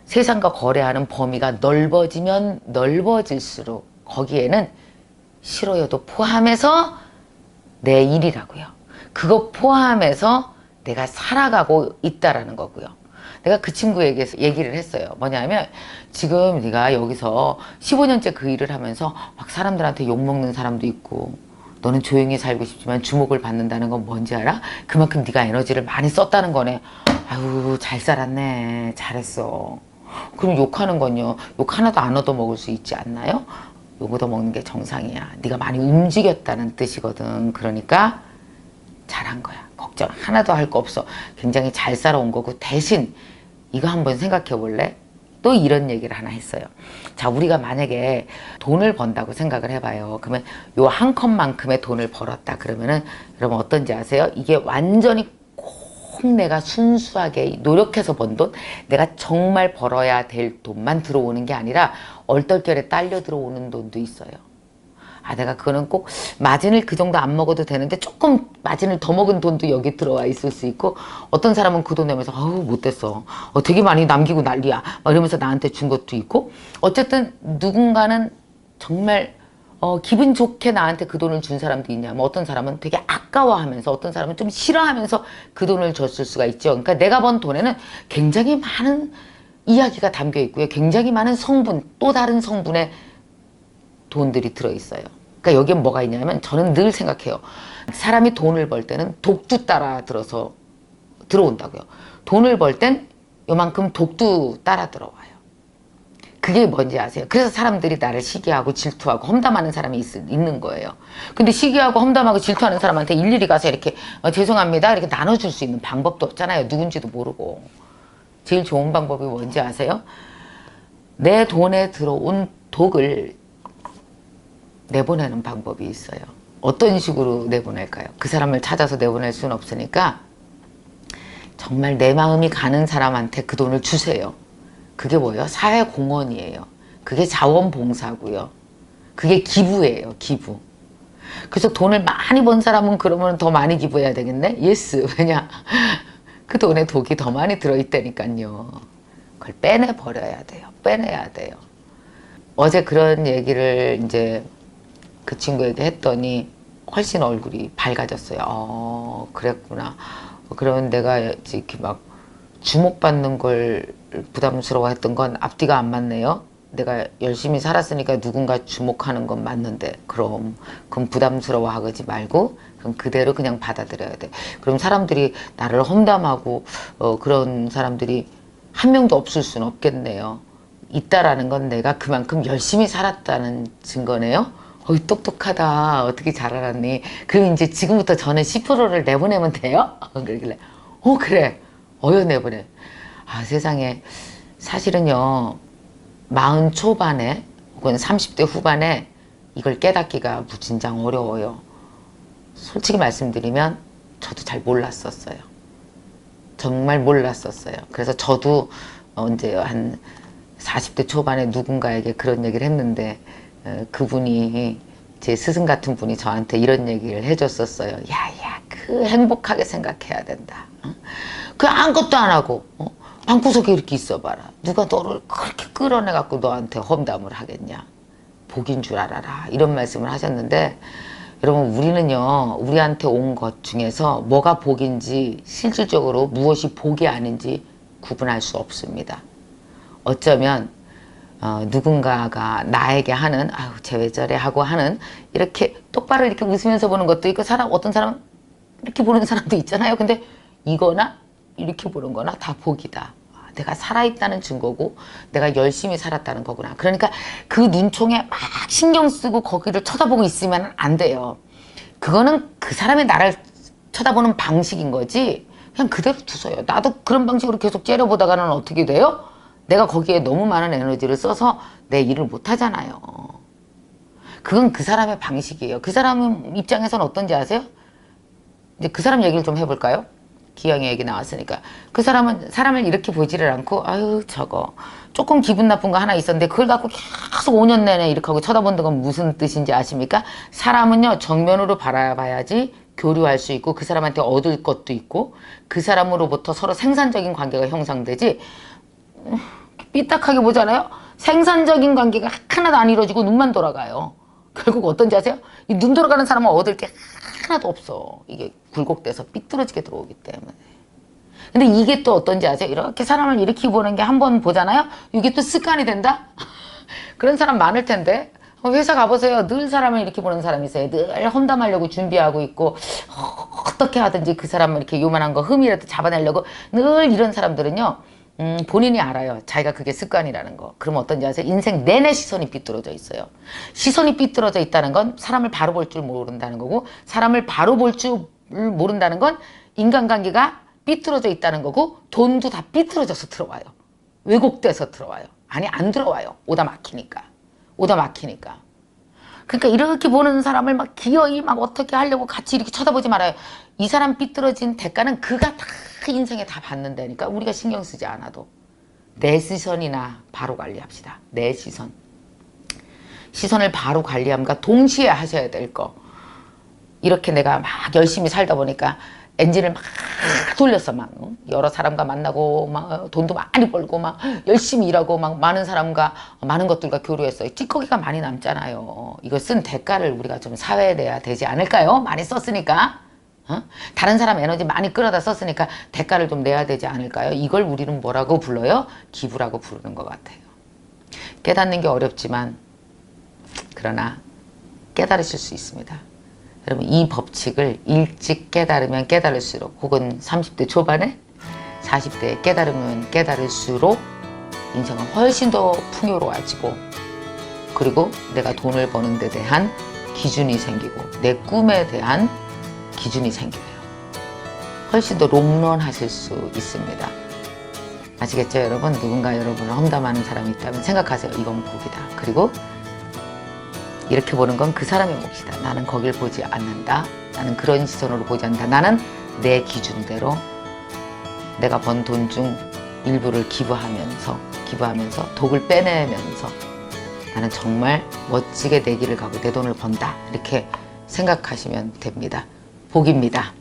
세상과 거래하는 범위가 넓어지면 넓어질수록 거기에는 싫어요도 포함해서 내 일이라고요. 그거 포함해서 내가 살아가고 있다라는 거고요. 내가 그 친구에게 얘기를 했어요. 뭐냐면 지금 네가 여기서 15년째 그 일을 하면서 막 사람들한테 욕먹는 사람도 있고 너는 조용히 살고 싶지만 주목을 받는다는 건 뭔지 알아? 그만큼 네가 에너지를 많이 썼다는 거네. 아유 잘 살았네. 잘했어. 그럼 욕하는 건요. 욕 하나도 안 얻어먹을 수 있지 않나요? 욕 얻어먹는 게 정상이야. 네가 많이 움직였다는 뜻이거든. 그러니까 잘한 거야. 걱정 하나도 할 거 없어. 굉장히 잘 살아온 거고 대신 이거 한번 생각해 볼래? 또 이런 얘기를 하나 했어요. 자, 우리가 만약에 돈을 번다고 생각을 해봐요. 그러면 요 한 컷만큼의 돈을 벌었다. 그러면은 여러분 어떤지 아세요? 이게 완전히 꼭 내가 순수하게 노력해서 번 돈, 내가 정말 벌어야 될 돈만 들어오는 게 아니라 얼떨결에 딸려 들어오는 돈도 있어요. 아, 내가 그거는 꼭 마진을 그 정도 안 먹어도 되는데 조금 마진을 더 먹은 돈도 여기 들어와 있을 수 있고, 어떤 사람은 그 돈 내면서 아우 못됐어, 되게 많이 남기고 난리야 막 이러면서 나한테 준 것도 있고, 어쨌든 누군가는 정말 기분 좋게 나한테 그 돈을 준 사람도 있냐. 뭐 어떤 사람은 되게 아까워하면서, 어떤 사람은 좀 싫어하면서 그 돈을 줬을 수가 있죠. 그러니까 내가 번 돈에는 굉장히 많은 이야기가 담겨 있고요. 굉장히 많은 성분, 또 다른 성분의 돈들이 들어있어요. 그러니까 여기에 뭐가 있냐면, 저는 늘 생각해요. 사람이 돈을 벌 때는 독도 따라 들어서 들어온다고요. 돈을 벌 땐 요만큼 독도 따라 들어와요. 그게 뭔지 아세요? 그래서 사람들이 나를 시기하고 질투하고 험담하는 사람이 있는 거예요. 근데 시기하고 험담하고 질투하는 사람한테 일일이 가서 이렇게 죄송합니다 이렇게 나눠줄 수 있는 방법도 없잖아요. 누군지도 모르고. 제일 좋은 방법이 뭔지 아세요? 내 돈에 들어온 독을 내보내는 방법이 있어요. 어떤 식으로 내보낼까요? 그 사람을 찾아서 내보낼 수는 없으니까 정말 내 마음이 가는 사람한테 그 돈을 주세요. 그게 뭐예요? 사회공헌이에요. 그게 자원봉사고요. 그게 기부예요. 기부. 그래서 돈을 많이 번 사람은 그러면 더 많이 기부해야 되겠네? 예스. 왜냐? 그 돈에 독이 더 많이 들어있다니까요. 그걸 빼내버려야 돼요. 빼내야 돼요. 어제 그런 얘기를 이제 그 친구에게 했더니 훨씬 얼굴이 밝아졌어요. 그랬구나. 그러면 내가 이렇게 막 주목받는 걸 부담스러워했던 건 앞뒤가 안 맞네요. 내가 열심히 살았으니까 누군가 주목하는 건 맞는데, 그럼 부담스러워하지 말고 그럼 그대로 그냥 받아들여야 돼. 그럼 사람들이 나를 험담하고 그런 사람들이 한 명도 없을 수는 없겠네요. 있다라는 건 내가 그만큼 열심히 살았다는 증거네요. 어이 똑똑하다. 어떻게 잘 알았니? 그럼 이제 지금부터 저는 10%를 내보내면 돼요? 그러길래 그래. 내보내. 아, 세상에. 사실은요 40 초반에 혹은 30대 후반에 이걸 깨닫기가 무진장 어려워요. 솔직히 말씀드리면 저도 잘 몰랐었어요. 정말 몰랐었어요. 그래서 저도 언제 한 40대 초반에 누군가에게 그런 얘기를 했는데 그분이, 제 스승 같은 분이 저한테 이런 얘기를 해줬었어요. 야야, 그 행복하게 생각해야 된다. 그 아무것도 안 하고 방구석에 이렇게 있어봐라. 누가 너를 그렇게 끌어내갖고 너한테 험담을 하겠냐. 복인 줄 알아라. 이런 말씀을 하셨는데, 여러분 우리는요 우리한테 온 것 중에서 뭐가 복인지, 실질적으로 무엇이 복이 아닌지 구분할 수 없습니다. 어쩌면 누군가가 나에게 하는 아유 쟤 왜 저래 하고 하는, 이렇게 똑바로 이렇게 웃으면서 보는 것도 있고, 어떤 사람은 이렇게 보는 사람도 있잖아요. 근데 이거나 이렇게 보는 거나 다 복이다. 내가 살아있다는 증거고 내가 열심히 살았다는 거구나. 그러니까 그 눈총에 막 신경 쓰고 거기를 쳐다보고 있으면 안 돼요. 그거는 그 사람이 나를 쳐다보는 방식인 거지, 그냥 그대로 두세요. 나도 그런 방식으로 계속 째려보다가는 어떻게 돼요? 내가 거기에 너무 많은 에너지를 써서 내 일을 못 하잖아요. 그건 그 사람의 방식이에요. 그 사람 입장에서는 어떤지 아세요? 이제 그 사람 얘기를 좀 해볼까요? 기영이 얘기 나왔으니까. 그 사람은 사람을 이렇게 보지를 않고 아유 저거 조금 기분 나쁜 거 하나 있었는데 그걸 갖고 계속 5년 내내 이렇게 하고 쳐다보는 건 무슨 뜻인지 아십니까? 사람은요 정면으로 바라봐야지 교류할 수 있고 그 사람한테 얻을 것도 있고 그 사람으로부터 서로 생산적인 관계가 형성되지, 삐딱하게 보잖아요. 생산적인 관계가 하나도 안 이루어지고 눈만 돌아가요. 결국 어떤지 아세요? 이 눈 돌아가는 사람은 얻을 게 하나도 없어. 이게 굴곡돼서 삐뚤어지게 들어오기 때문에. 근데 이게 또 어떤지 아세요? 이렇게 사람을 이렇게 보는 게 한 번 보잖아요? 이게 또 습관이 된다? 그런 사람 많을 텐데. 회사 가보세요. 늘 사람을 이렇게 보는 사람이 있어요. 늘 험담하려고 준비하고 있고, 어떻게 하든지 그 사람을 이렇게 요만한 거 흠이라도 잡아내려고 늘 이런 사람들은요, 본인이 알아요. 자기가 그게 습관이라는 거. 그럼 어떤지 아세요? 인생 내내 시선이 삐뚤어져 있어요. 시선이 삐뚤어져 있다는 건 사람을 바로 볼 줄 모른다는 거고, 사람을 바로 볼 줄 모른다는 건 인간관계가 삐뚤어져 있다는 거고, 돈도 다 삐뚤어져서 들어와요. 왜곡돼서 들어와요. 아니, 안 들어와요. 오다 막히니까. 오다 막히니까. 그러니까 이렇게 보는 사람을 막 기어이 막 어떻게 하려고 같이 이렇게 쳐다보지 말아요. 이 사람 삐뚤어진 대가는 그가 다 인생에 다 받는다니까. 우리가 신경 쓰지 않아도. 내 시선이나 바로 관리합시다. 내 시선. 시선을 바로 관리함과 동시에 하셔야 될 거. 이렇게 내가 막 열심히 살다 보니까 엔진을 막 돌렸어. 막 여러 사람과 만나고 막 돈도 많이 벌고 막 열심히 일하고 막 많은 사람과 많은 것들과 교류했어요. 찌꺼기가 많이 남잖아요. 이거 쓴 대가를 우리가 좀 사회에 내야 되지 않을까요? 많이 썼으니까. 다른 사람 에너지 많이 끌어다 썼으니까 대가를 좀 내야 되지 않을까요? 이걸 우리는 뭐라고 불러요? 기부라고 부르는 것 같아요. 깨닫는 게 어렵지만 그러나 깨달으실 수 있습니다. 여러분, 이 법칙을 일찍 깨달으면 깨달을수록, 혹은 30대 초반에 40대에 깨달으면 깨달을수록 인생은 훨씬 더 풍요로워지고, 그리고 내가 돈을 버는 데 대한 기준이 생기고 내 꿈에 대한 기준이 생겨요. 훨씬 더 롱런하실 수 있습니다. 아시겠죠, 여러분? 누군가 여러분을 험담하는 사람이 있다면 생각하세요. 이건 복이다. 그리고 이렇게 보는 건 그 사람의 몫이다. 나는 거길 보지 않는다. 나는 그런 시선으로 보지 않는다. 나는 내 기준대로 내가 번 돈 중 일부를 기부하면서 독을 빼내면서 나는 정말 멋지게 내 길을 가고 내 돈을 번다. 이렇게 생각하시면 됩니다. 복입니다.